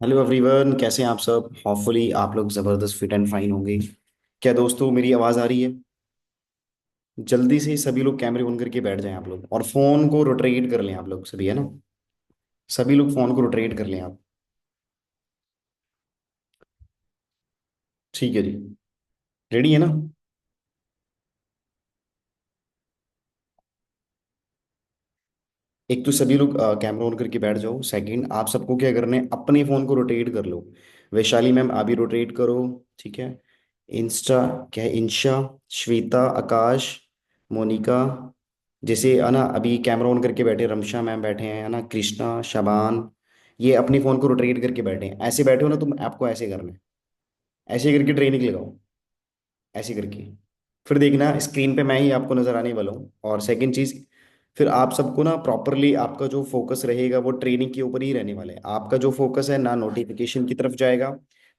Hello everyone, कैसे हैं आप सब। होपफुली आप लोग ज़बरदस्त फिट एंड फाइन होंगे। क्या दोस्तों, मेरी आवाज़ आ रही है? जल्दी से सभी लोग कैमरे ऑन करके बैठ जाएं आप लोग, और फ़ोन को रोटेट कर लें आप लोग सभी, है ना। सभी लोग फ़ोन को रोटेट कर लें आप। ठीक है जी। रेडी है ना। एक तो सभी लोग कैमरा ऑन करके बैठ जाओ। सेकंड, आप सबको क्या करना है, अपने फ़ोन को रोटेट कर लो। वैशाली मैम, आप भी रोटेट करो। ठीक है। इंस्टा, क्या है, इंशा, श्वेता, आकाश, मोनिका, जैसे है ना अभी कैमरा ऑन करके बैठे रमशा मैम बैठे हैं, है ना, कृष्णा, शबान, ये अपने फोन को रोटेट करके बैठे हैं। ऐसे बैठे हो ना तुम, आपको ऐसे करना है। ऐसे करके ट्रेनिंग लगाओ। ऐसे करके फिर देखना स्क्रीन पे मैं ही आपको नजर आने वाला हूँ। और सेकंड चीज, फिर आप सबको ना प्रॉपरली आपका जो फोकस रहेगा वो ट्रेनिंग के ऊपर ही रहने वाला है। आपका जो फोकस है ना नोटिफिकेशन की तरफ जाएगा,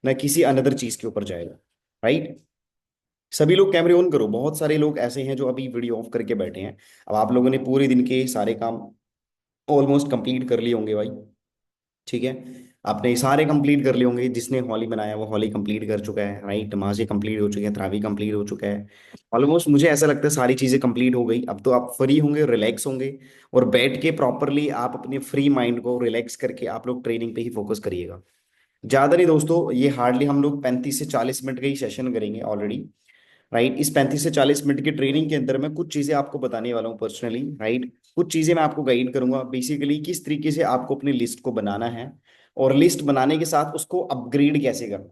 ना किसी अनदर चीज के ऊपर जाएगा। राइट। सभी लोग कैमरे ऑन करो। बहुत सारे लोग ऐसे हैं जो अभी वीडियो ऑफ करके बैठे हैं। अब आप लोगों ने पूरे दिन के सारे काम ऑलमोस्ट कंप्लीट कर लिए होंगे भाई। ठीक है। आपने सारे कंप्लीट कर लिए होंगे। जिसने हॉली बनाया वो हॉली कंप्लीट कर चुका है, राइट। नमाजें कंप्लीट हो चुकी हैं, तरावी कंप्लीट हो चुका है। ऑलमोस्ट मुझे ऐसा लगता है सारी चीजें कंप्लीट हो गई। अब तो आप फ्री होंगे, रिलैक्स होंगे, और बैठ के प्रॉपरली आप अपने फ्री माइंड को रिलैक्स करके आप लोग ट्रेनिंग पे ही फोकस करिएगा। ज्यादा नहीं दोस्तों, ये हार्डली हम लोग 35 से 40 मिनट का ही सेशन करेंगे ऑलरेडी। राइट। इस 35 से 40 मिनट की ट्रेनिंग के अंदर मैं कुछ चीजें आपको बताने वाला हूँ पर्सनली, राइट। कुछ चीजें मैं आपको गाइड करूंगा बेसिकली किस तरीके से आपको अपनी लिस्ट को बनाना है, और लिस्ट बनाने के साथ उसको अपग्रेड कैसे करना।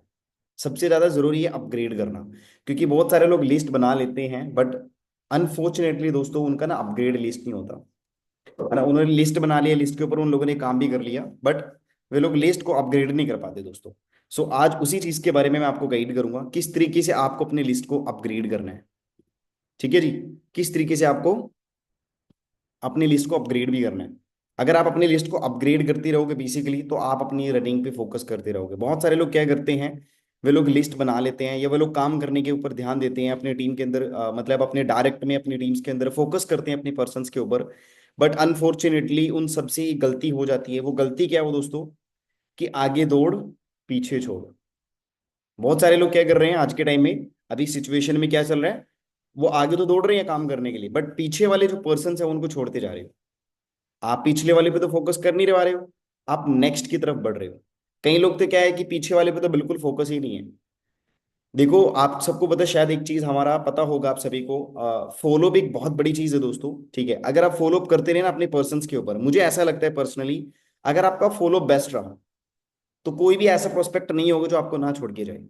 सबसे ज्यादा जरूरी है अपग्रेड करना। क्योंकि बहुत सारे लोग लिस्ट बना लेते हैं, बट अनफॉर्चुनेटली दोस्तों उनका ना अपग्रेड लिस्ट नहीं होता, है ना। उन्होंने लिस्ट बना लिया, लिस्ट के ऊपर उन लोगों ने काम भी कर लिया, बट वे लोग लिस्ट को अपग्रेड नहीं कर पाते दोस्तों। सो आज उसी चीज के बारे में मैं आपको गाइड करूंगा किस तरीके से आपको अपनी लिस्ट को अपग्रेड करना है। ठीक है जी। किस तरीके से आपको अपनी लिस्ट को अपग्रेड भी करना है। अगर आप अपनी लिस्ट को अपग्रेड करते रहोगे बेसिकली, तो आप अपनी रनिंग पे फोकस करते रहोगे। बहुत सारे लोग क्या करते हैं, वे लोग लिस्ट बना लेते हैं, या वे लोग काम करने के ऊपर ध्यान देते हैं अपने टीम के अंदर, मतलब अपने डायरेक्ट में अपनी टीम्स के अंदर फोकस करते हैं अपने पर्सन्स के ऊपर। बट अनफॉर्चुनेटली उन सबसे गलती हो जाती है। वो गलती क्या है वो दोस्तों, कि आगे दौड़ पीछे छोड़। बहुत सारे लोग क्या कर रहे हैं आज के टाइम में, अभी सिचुएशन में क्या चल रहा है, वो आगे तो दौड़ रहे हैं काम करने के लिए, बट पीछे वाले जो पर्सन है उनको छोड़ते जा रहे हो। आप पिछले वाले पे तो फोकस कर नहीं रहे हो, आप नेक्स्ट की तरफ बढ़ रहे हो। कई लोग तो क्या है कि पीछे वाले पे तो बिल्कुल फोकस ही नहीं है। देखो आप सबको पता है, शायद एक चीज हमारा पता होगा आप सभी को, फॉलो भी एक बहुत बड़ी चीज है दोस्तों। ठीक है। अगर आप फॉलो अप करते रहे ना अपने पर्सन के ऊपर, मुझे ऐसा लगता है पर्सनली, अगर आपका फॉलो बेस्ट रहा, तो कोई भी ऐसा प्रोस्पेक्ट नहीं होगा जो आपको ना छोड़ के जाए।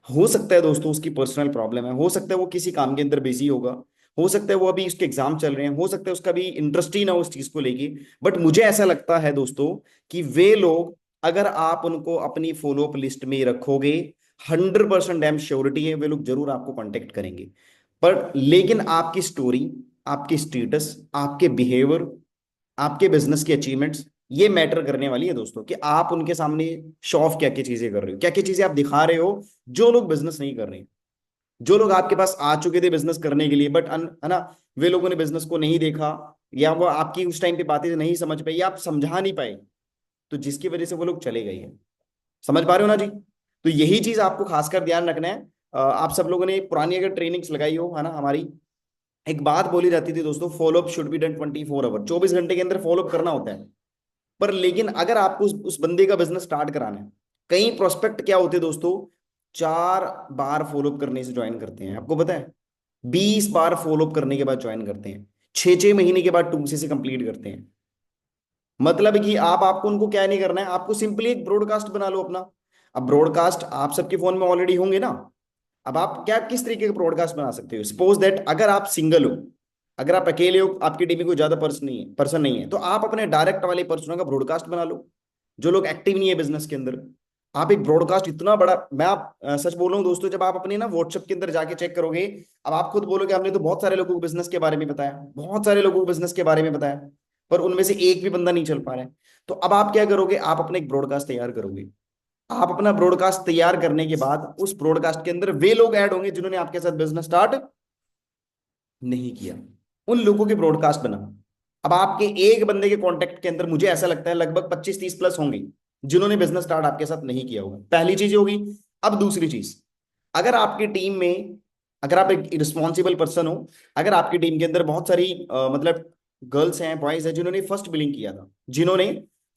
हो सकता है दोस्तों उसकी पर्सनल प्रॉब्लम है, हो सकता है वो किसी काम के अंदर बिजी होगा, हो सकता है वो अभी उसके एग्जाम चल रहे हैं, हो सकता है उसका भी इंटरेस्ट ही ना हो उस चीज को लेके। बट मुझे ऐसा लगता है दोस्तों कि वे लोग, अगर आप उनको अपनी फॉलोअप लिस्ट में रखोगे, 100% डैम श्योरिटी है वे लोग जरूर आपको कांटेक्ट करेंगे। पर लेकिन आपकी स्टोरी, आपकी स्टेटस, आपके बिहेवियर, आपके बिजनेस की अचीवमेंट्स, ये मैटर करने वाली है दोस्तों, कि आप उनके सामने शो ऑफ क्या क्या चीजें कर रहे हो, क्या क्या चीजें आप दिखा रहे हो, जो लोग बिजनेस नहीं कर रहे हैं। जो लोग आपके पास आ चुके थे बिजनेस करने के लिए, बट है ना, वे लोगों ने बिजनेस को नहीं देखा, या वो आपकी उस टाइम पे बातें नहीं समझ पाई, या आप समझा नहीं पाए, तो जिसकी वजह से वो लोग चले गए हैं। समझ पा रहे हो ना जी। तो यही चीज आपको खासकर ध्यान रखना है। आप सब लोगों ने एक पुरानी अगर ट्रेनिंग्स लगाई हो, है ना, हमारी एक बात बोली जाती थी दोस्तों, follow up should be done 24 hour, 24 घंटे के अंदर फॉलोअप करना होता है। पर लेकिन अगर आपको उस बंदे का बिजनेस स्टार्ट कराना है, कई प्रोस्पेक्ट क्या होते हैं दोस्तों, 4 बार फॉलोअप करने से ज्वाइन करते हैं, आपको पता है। 20 बार फॉलोअप करने के बाद ज्वाइन करते हैं, 6 6 महीने के बाद 2 से कंप्लीट करते हैं। मतलब कि आप आपको उनको क्या नहीं करना है, आपको सिंपली एक ब्रॉडकास्ट बना लो अपना। अब ब्रॉडकास्ट आप सबके फोन में ऑलरेडी होंगे ना। अब आप क्या किस तरीके का ब्रॉडकास्ट बना सकते हो, सपोज दैट अगर आप सिंगल हो, अगर आप अकेले हो, आपकी टीम में कोई ज्यादा पर्सन नहीं है, तो आप अपने डायरेक्ट वाले पर्सनों का ब्रॉडकास्ट बना लो, जो लोग एक्टिव नहीं है बिजनेस के अंदर। आप एक ब्रॉडकास्ट इतना बड़ा, मैं आप सच बोल रहा हूँ दोस्तों, जब आप अपने ना व्हाट्सएप के अंदर जाके चेक करोगे, अब आप खुद बोलोगे हमने तो बहुत सारे लोगों को बिजनेस के बारे में बताया, बहुत सारे लोगों को बिजनेस के बारे में बताया, पर उनमें से एक भी बंदा नहीं चल पा रहा है। तो अब आप क्या करोगे, आप अपना एक ब्रॉडकास्ट तैयार करोगे। आप अपना ब्रॉडकास्ट तैयार करने के बाद उस ब्रॉडकास्ट के अंदर वे लोग ऐड होंगे जिन्होंने आपके साथ बिजनेस स्टार्ट नहीं किया। उन लोगों के ब्रॉडकास्ट बना। अब आपके एक बंदे के कांटेक्ट के अंदर मुझे ऐसा लगता है लगभग 25 30 प्लस होंगे, जिन्होंने बिजनेस स्टार्ट आपके साथ नहीं किया होगा। पहली चीज होगी। अब दूसरी चीज, अगर आपकी टीम में, अगर आप एक रिस्पॉन्सिबल पर्सन हो, अगर आपकी टीम के अंदर बहुत सारी मतलब गर्ल्स हैं, बॉयज हैं, जिन्होंने फर्स्ट बिलिंग किया था, जिन्होंने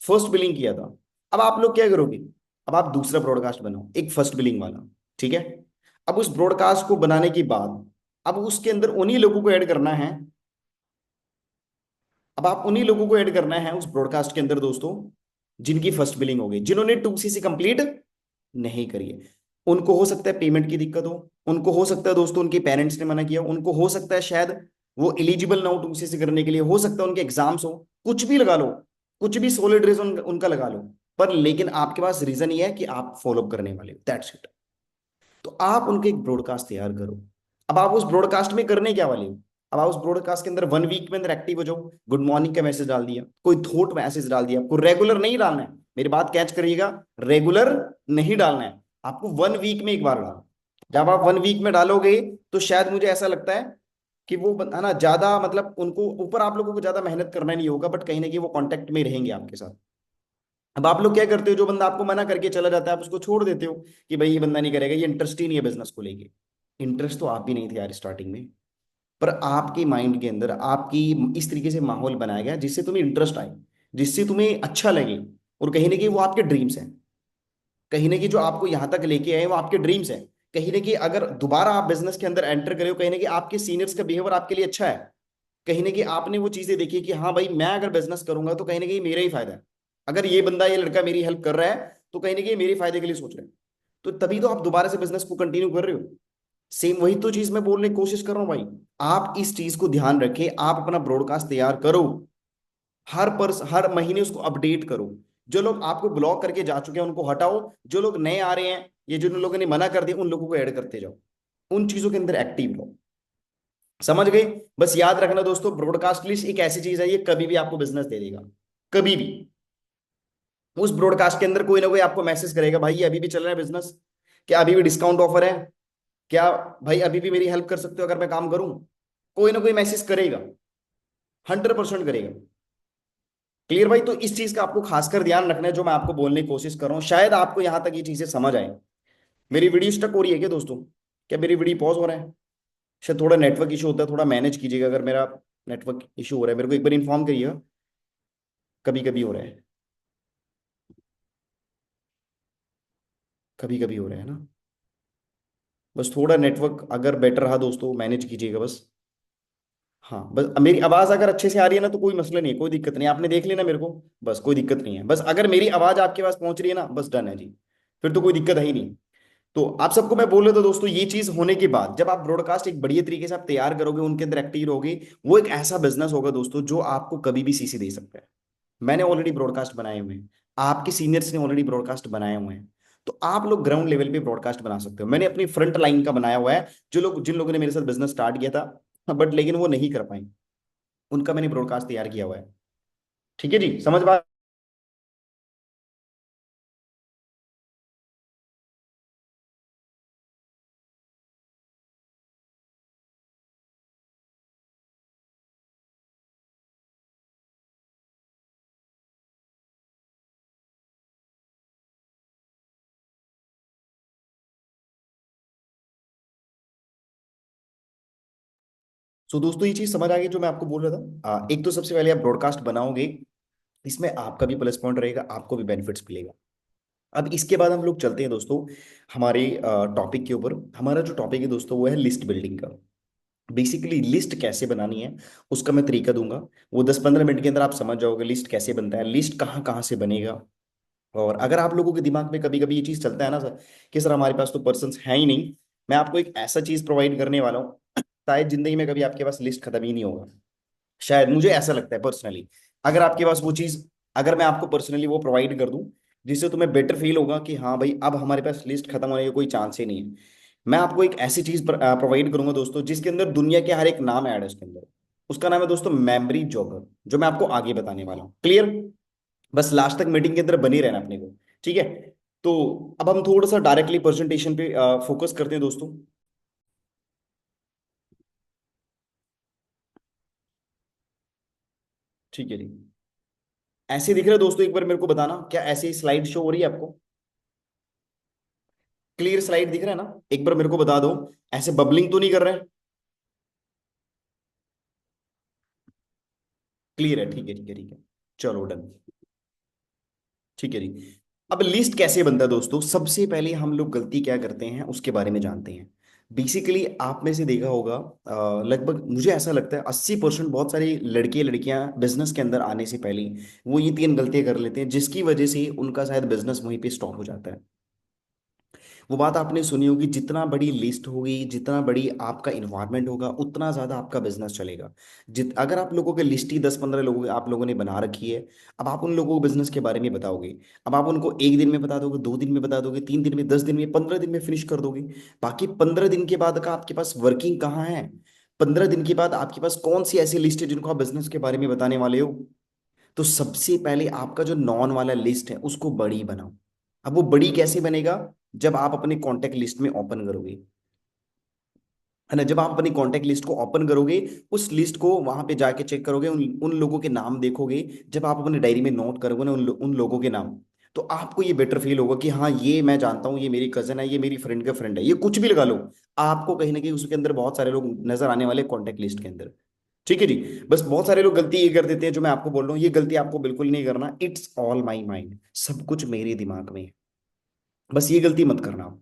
फर्स्ट बिलिंग किया था, अब आप लोग क्या करोगे? अब आप दूसरा ब्रॉडकास्ट बनाओ, एक फर्स्ट बिलिंग वाला। ठीक है। अब उस ब्रॉडकास्ट को बनाने के बाद, अब उसके अंदर उन्हीं लोगों को ऐड करना है। अब आप उन्हीं लोगों को ऐड करना है उस ब्रॉडकास्ट के अंदर दोस्तों, जिनकी फर्स्ट बिलिंग हो गई, जिन्होंने 2CC कंप्लीट नहीं करी है। उनको हो सकता है पेमेंट की दिक्कत हो, उनको हो सकता है दोस्तों उनके पेरेंट्स ने मना किया, उनको हो सकता है शायद वो एलिजिबल ना हो 2CC करने के लिए, हो सकता है उनके एग्जाम्स हो, कुछ भी लगा लो, कुछ भी सॉलिड रीजन उनका लगा लो। पर लेकिन आपके पास रीजन ये है कि आप फॉलो करने वाले हो, दैट्स इट। तो आप उनके एक ब्रॉडकास्ट तैयार करो। अब आप उस ब्रॉडकास्ट में करने क्या वाले हो? अब आप उस ब्रॉडकास्ट के अंदर 1 वीक में अंदर एक्टिव हो जाओ। गुड मॉर्निंग का मैसेज डाल दिया, कोई थॉट मैसेज डाल दिया, आपको रेगुलर नहीं डालना है, मेरी बात कैच करिएगा, रेगुलर नहीं डालना है, आपको 1 वीक में एक बार डालना। जब आप 1 वीक में डालोगे तो शायद मुझे ऐसा लगता है कि वो है ना, ज्यादा मतलब उनको ऊपर आप लोगों को ज्यादा मेहनत करना नहीं होगा, बट कहीं ना कहीं वो कांटेक्ट में रहेंगे आपके साथ। अब आप लोग क्या करते हो, जो बंदा आपको मना करके चला जाता है आप उसको छोड़ देते हो कि भाई ये बंदा नहीं करेगा, ये इंटरेस्ट ही नहीं है बिजनेस को लेके। इंटरेस्ट तो आप भी नहीं थे यार स्टार्टिंग में, पर आपके माइंड के अंदर आपकी इस तरीके से माहौल बनाया गया जिससे तुम्हें इंटरेस्ट आए, जिससे तुम्हें अच्छा लगे। और कहीं ना कहीं वो आपके ड्रीम्स हैं, कहीं ना कहीं जो आपको यहां तक लेके आए वो आपके ड्रीम्स हैं। कहीं ना कहीं अगर दोबारा आप बिजनेस के अंदर एंटर करें, कहीं ना कहीं आपके सीनियर्स का बिहेवियर आपके लिए अच्छा है, कहीं ना कहीं आपने वो चीजें देखी कि हाँ भाई मैं अगर बिजनेस करूंगा तो कहीं ना कहीं मेरा ही फायदा है, अगर ये बंदा ये लड़का मेरी हेल्प कर रहा है तो कहीं ना कहीं मेरे फायदे के लिए सोच रहे हैं। तो तभी तो आप दोबारा से बिजनेस को कंटिन्यू कर रहे हो। सेम वही तो चीज मैं बोलने की कोशिश कर रहा हूँ भाई। आप इस चीज को ध्यान रखें, आप अपना ब्रॉडकास्ट तैयार करो, हर महीने उसको अपडेट करो। जो लोग आपको ब्लॉक करके जा चुके हैं उनको हटाओ, जो लोग नए आ रहे हैं, ये जिन लोगों ने मना कर दिया उन लोगों को ऐड करते जाओ, उन चीजों के अंदर एक्टिव रहो। समझ गए? बस याद रखना दोस्तों, ब्रॉडकास्ट लिस्ट एक ऐसी चीज है, ये कभी भी आपको बिजनेस दे देगा, कभी भी। उस ब्रॉडकास्ट के अंदर कोई ना कोई आपको मैसेज करेगा, भाई ये अभी भी चल रहा है बिजनेस, क्या अभी भी डिस्काउंट ऑफर है, क्या भाई अभी भी मेरी हेल्प कर सकते हो अगर मैं काम करूं, कोई ना कोई मैसेज करेगा, 100% करेगा। क्लियर भाई? तो इस चीज का आपको खासकर ध्यान रखना है, जो मैं आपको बोलने की कोशिश कर रहा हूँ। शायद आपको यहां तक ये चीजें समझ आए। मेरी वीडियो स्टक हो रही है क्या दोस्तों? क्या मेरी वीडियो पॉज हो रहा है? शायद थोड़ा नेटवर्क इशू होता है, थोड़ा मैनेज कीजिएगा अगर मेरा नेटवर्क इशू हो रहा है, मेरे को एक बार इन्फॉर्म करिएगा। कभी कभी हो रहा है, कभी कभी हो रहा है ना। बस थोड़ा नेटवर्क अगर बेटर रहा दोस्तों, मैनेज कीजिएगा बस। हाँ बस मेरी आवाज अगर अच्छे से आ रही है ना तो कोई मसला नहीं है, कोई दिक्कत नहीं है, आपने देख लेना मेरे को, बस कोई दिक्कत नहीं है। बस अगर मेरी आवाज आपके पास पहुंच रही है ना, बस डन है जी, फिर तो कोई दिक्कत है ही नहीं। तो आप सबको मैं बोल रहा था दोस्तों, ये चीज होने के बाद जब आप ब्रॉडकास्ट एक बढ़िया तरीके से आप तैयार करोगे, उनके अंदर एक्टिव रहोगे, वो एक ऐसा बिजनेस होगा दोस्तों जो आपको कभी भी सीसी दे सकता है। मैंने ऑलरेडी ब्रॉडकास्ट बनाए हुए हैं, आपके सीनियर्स ने ऑलरेडी ब्रॉडकास्ट बनाए हुए हैं, तो आप लोग ग्राउंड लेवल पे ब्रॉडकास्ट बना सकते हो। मैंने अपनी फ्रंट लाइन का बनाया हुआ है, जो लोग जिन लोगों ने मेरे साथ बिजनेस स्टार्ट किया था बट लेकिन वो नहीं कर पाए, उनका मैंने ब्रॉडकास्ट तैयार किया हुआ है। ठीक है जी, समझ बात? सो दोस्तों ये चीज समझ आ गई जो मैं आपको बोल रहा था। एक तो सबसे पहले आप ब्रॉडकास्ट बनाओगे, इसमें आपका भी प्लस पॉइंट रहेगा, आपको भी बेनिफिट्स मिलेगा। अब इसके बाद हम लोग चलते हैं दोस्तों हमारे टॉपिक के ऊपर। हमारा जो टॉपिक है दोस्तों वो है लिस्ट बिल्डिंग का। बेसिकली लिस्ट कैसे बनानी है उसका मैं तरीका दूंगा, वो 10-15 मिनट के अंदर आप समझ जाओगे लिस्ट कैसे बनता है, लिस्ट कहाँ कहाँ से बनेगा। और अगर आप लोगों के दिमाग में कभी कभी ये चीज चलता है ना सर, कि सर हमारे पास तो पर्सन है ही नहीं, मैं आपको एक ऐसा चीज प्रोवाइड करने वाला हूँ, शायद जिंदगी में कभी आपके पास लिस्ट खत्म ही नहीं होगा। शायद मुझे ऐसा लगता है पर्सनली, अगर आपके पास वो चीज, अगर मैं आपको पर्सनली वो प्रोवाइड कर दूं जिससे तुम्हें बेटर फील होगा कि हाँ भाई अब हमारे पास लिस्ट खत्म होने का कोई चांस ही नहीं है। मैं आपको एक ऐसी चीज प्रोवाइड करूंगा दोस्तों जिसके अंदर दुनिया के हर एक नाम ऐड है उसके अंदर। उसका नाम है दोस्तों मेमोरी जॉगर, जो मैं आपको आगे बताने वाला हूँ। क्लियर? बस लास्ट तक मीटिंग के अंदर बनी रहना अपने को। ठीक है। तो अब हम थोड़ा सा डायरेक्टली प्रेजेंटेशन पे फोकस करते हैं दोस्तों। ठीक है जी। ऐसे दिख रहा है दोस्तों? एक बार मेरे को बताना, क्या ऐसे स्लाइड शो हो रही है आपको? क्लियर स्लाइड दिख रहा है ना? एक बार मेरे को बता दो, ऐसे बबलिंग तो नहीं कर रहे हैं? क्लियर है? ठीक है, ठीक है, ठीक है। चलो डन। ठीक है जी। अब लिस्ट कैसे बनता है दोस्तों? सबसे पहले हम लोग गलती क्या करते हैं उसके बारे में जानते हैं। बेसिकली आप में से देखा होगा, लगभग मुझे ऐसा लगता है 80% बहुत सारी लड़के लड़कियां बिजनेस के अंदर आने से पहले वो ये 3 गलतियां कर लेते हैं, जिसकी वजह से उनका शायद बिजनेस वहीं पे स्टॉप हो जाता है। वो बात आपने सुनी होगी, जितना बड़ी लिस्ट होगी, जितना बड़ी आपका इन्वायरमेंट होगा, उतना ज्यादा आपका बिजनेस चलेगा। अगर आप लोगों की लिस्ट ही 10-15 लोगों की आप लोगों ने बना रखी है, अब आप उन लोगों को बिजनेस के बारे में बताओगे। अब आप उनको 1 दिन में बता दोगे, 2 दिन में बता दोगे, 3 दिन में, 10 दिन में, 15 दिन में फिनिश कर दोगे। बाकी 15 दिन के बाद का आपके पास वर्किंग कहाँ है? 15 दिन के बाद आपके पास कौन सी ऐसी लिस्ट है जिनको आप बिजनेस के बारे में बताने वाले हो? तो सबसे पहले आपका जो नॉन वाला लिस्ट है उसको बड़ी बनाओ। अब वो बड़ी कैसे बनेगा? जब आप अपने कॉन्टेक्ट लिस्ट में ओपन करोगे, है ना, जब आप अपनी कॉन्टेक्ट लिस्ट को ओपन करोगे, उस लिस्ट को वहां पे जाके चेक करोगे, उन लोगों के नाम देखोगे। जब आप अपनी डायरी में नोट करोगे ना उन लोगों के नाम, तो आपको ये बेटर फील होगा कि हाँ ये मैं जानता हूँ, ये मेरी कजन है, ये मेरी फ्रेंड का फ्रेंड है, ये कुछ भी लगा लो। आपको कहीं ना कहीं उसके अंदर बहुत सारे लोग नजर आने वाले कॉन्टेक्ट लिस्ट के अंदर। ठीक है जी। बस बहुत सारे लोग गलती ये कर देते हैं जो मैं आपको बोल रहा हूँ, ये गलती आपको बिल्कुल नहीं करना। इट्स ऑल माई माइंड, सब कुछ मेरे दिमाग में है। बस ये गलती मत करना आप।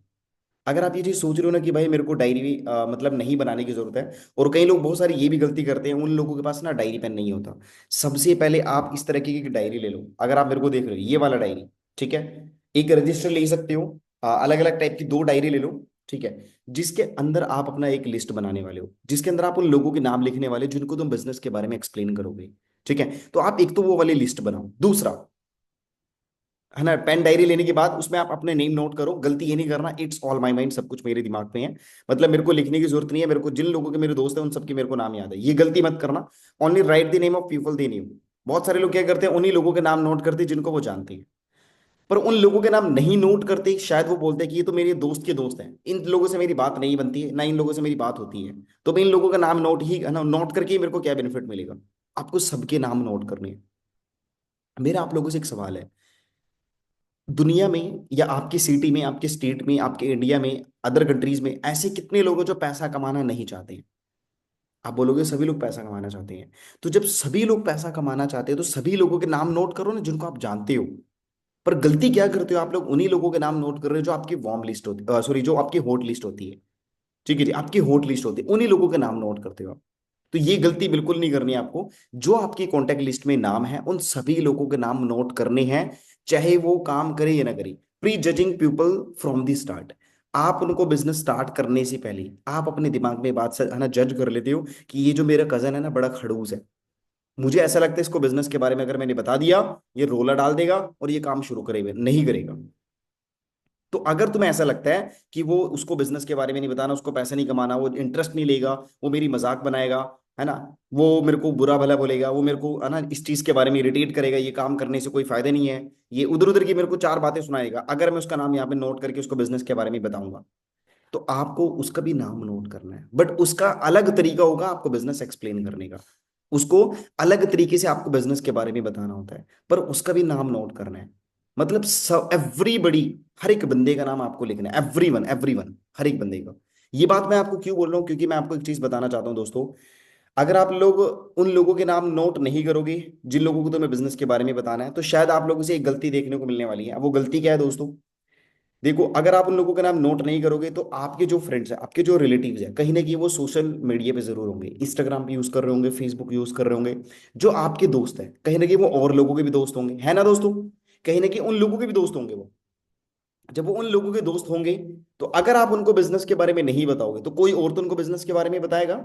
अगर आप ये चीज सोच रहे हो ना कि भाई मेरे को डायरी मतलब नहीं बनाने की जरूरत है, और कई लोग बहुत सारी ये भी गलती करते हैं, उन लोगों के पास ना डायरी पेन नहीं होता। सबसे पहले आप इस तरह की डायरी ले लो। अगर आप मेरे को देख रहे हो, ये वाला डायरी, ठीक है, एक रजिस्टर ले सकते हो, अलग अलग टाइप की 2 डायरी ले लो, ठीक है, जिसके अंदर आप अपना एक लिस्ट बनाने वाले हो, जिसके अंदर आप उन लोगों के नाम लिखने वाले हो जिनको तुम बिजनेस के बारे में एक्सप्लेन करोगे। ठीक है, तो आप एक तो वो वाली लिस्ट बनाओ। दूसरा, है ना, पेन डायरी लेने के बाद उसमें आप अपने नेम नोट करो। गलती ये नहीं करना, इट्स ऑल माई माइंड, सब कुछ मेरे दिमाग में है। मतलब मेरे को लिखने की जरूरत नहीं है, मेरे को जिन लोगों के मेरे दोस्त हैं उन सबके मेरे को नाम याद है, ये गलती मत करना। Only right the name of people they name. बहुत सारे लोग क्या करते हैं, उन्हीं लोगों के नाम नोट करते हैं जिनको वो जानते हैं, पर उन लोगों के नाम नहीं नोट करते। शायद वो बोलते हैं कि ये तो मेरे दोस्त के दोस्त हैं, इन लोगों से मेरी बात नहीं बनती है, ना इन लोगों से मेरी बात होती है, तो मैं इन लोगों का नाम नोट ही, है ना, नोट करके ही मेरे को क्या बेनिफिट मिलेगा? आपको सबके नाम नोट करने हैं। मेरा आप लोगों से एक सवाल है, दुनिया में या आपकी सिटी में, आपके स्टेट में, आपके इंडिया में, अदर कंट्रीज में ऐसे कितने लोग हैं जो पैसा कमाना नहीं चाहते हैं? आप बोलोगे सभी लोग पैसा कमाना चाहते हैं। तो जब सभी लोग पैसा कमाना चाहते हैं तो सभी लोगों के नाम नोट करो ना जिनको आप जानते हो। पर गलती क्या करते हो आप लोग? उन्हीं लोगों के नाम नोट कर रहे हो जो आपकी वार्म लिस्ट होती, सॉरी, जो आपकी हॉट लिस्ट होती है। ठीक है जी, आपकी हॉट लिस्ट होती है, उन्हीं लोगों के नाम नोट करते हो आप। तो ये गलती बिल्कुल नहीं करनी है आपको। जो आपकी कॉन्टेक्ट लिस्ट में नाम है उन सभी लोगों के नाम नोट करने हैं, चाहे वो काम करे या ना करे। Pre judging people from the start. आप उनको बिजनेस स्टार्ट करने से पहले आप अपने दिमाग में बात से, है ना, जज कर लेते हो कि ये जो मेरा कजन है ना बड़ा खड़ूस है, मुझे ऐसा लगता है इसको बिजनेस के बारे में अगर मैंने बता दिया, ये रोला डाल देगा और ये काम शुरू करेगा, नहीं करेगा। तो अगर तुम्हें ऐसा लगता है कि वो, उसको बिजनेस के बारे में नहीं बताना, उसको पैसा नहीं कमाना, वो इंटरेस्ट नहीं लेगा, वो मेरी मजाक बनाएगा, है ना, वो मेरे को बुरा भला बोलेगा, वो मेरे को, है ना, इस चीज के बारे में इरिटेट करेगा, ये काम करने से कोई फायदा नहीं है, ये उधर उधर की मेरे को 4 बातें सुनाएगा, अगर मैं उसका नाम यहाँ पे नोट करके उसको बिजनेस के बारे में बताऊंगा, तो आपको उसका भी नाम नोट करना है। बट उसका अलग तरीका होगा आपको बिजनेस एक्सप्लेन करने का। उसको अलग तरीके से आपको बिजनेस के बारे में बताना होता है, पर उसका भी नाम नोट करना है। मतलब सब, एवरीबडी, हर एक बंदे का नाम आपको लिखना है। एवरीवन, एवरीवन, हर एक बंदे का। ये बात मैं आपको क्यों बोल रहा हूँ? क्योंकि मैं आपको एक चीज बताना चाहता हूँ दोस्तों। अगर आप लोग उन लोगों के नाम नोट नहीं करोगे जिन लोगों को तुम्हें बिजनेस के बारे में बताना है, तो शायद आप लोगों से एक गलती देखने को मिलने वाली है। अब वो गलती क्या है दोस्तों? देखो, अगर आप उन लोगों का नाम नोट नहीं करोगे तो आपके जो फ्रेंड्स हैं, आपके जो रिलेटिव्स हैं, कहीं ना कहीं वो सोशल मीडिया पे जरूर होंगे, इंस्टाग्राम पे यूज कर रहे होंगे, फेसबुक यूज कर रहे होंगे। जो आपके दोस्त हैं कहीं ना कहीं वो और लोगों के भी दोस्त होंगे, है ना दोस्तों? कहीं ना कहीं उन लोगों के भी दोस्त होंगे वो। जब वो उन लोगों के दोस्त होंगे, तो अगर आप उनको बिजनेस के बारे में नहीं बताओगे तो कोई और तो उनको बिजनेस के बारे में बताएगा।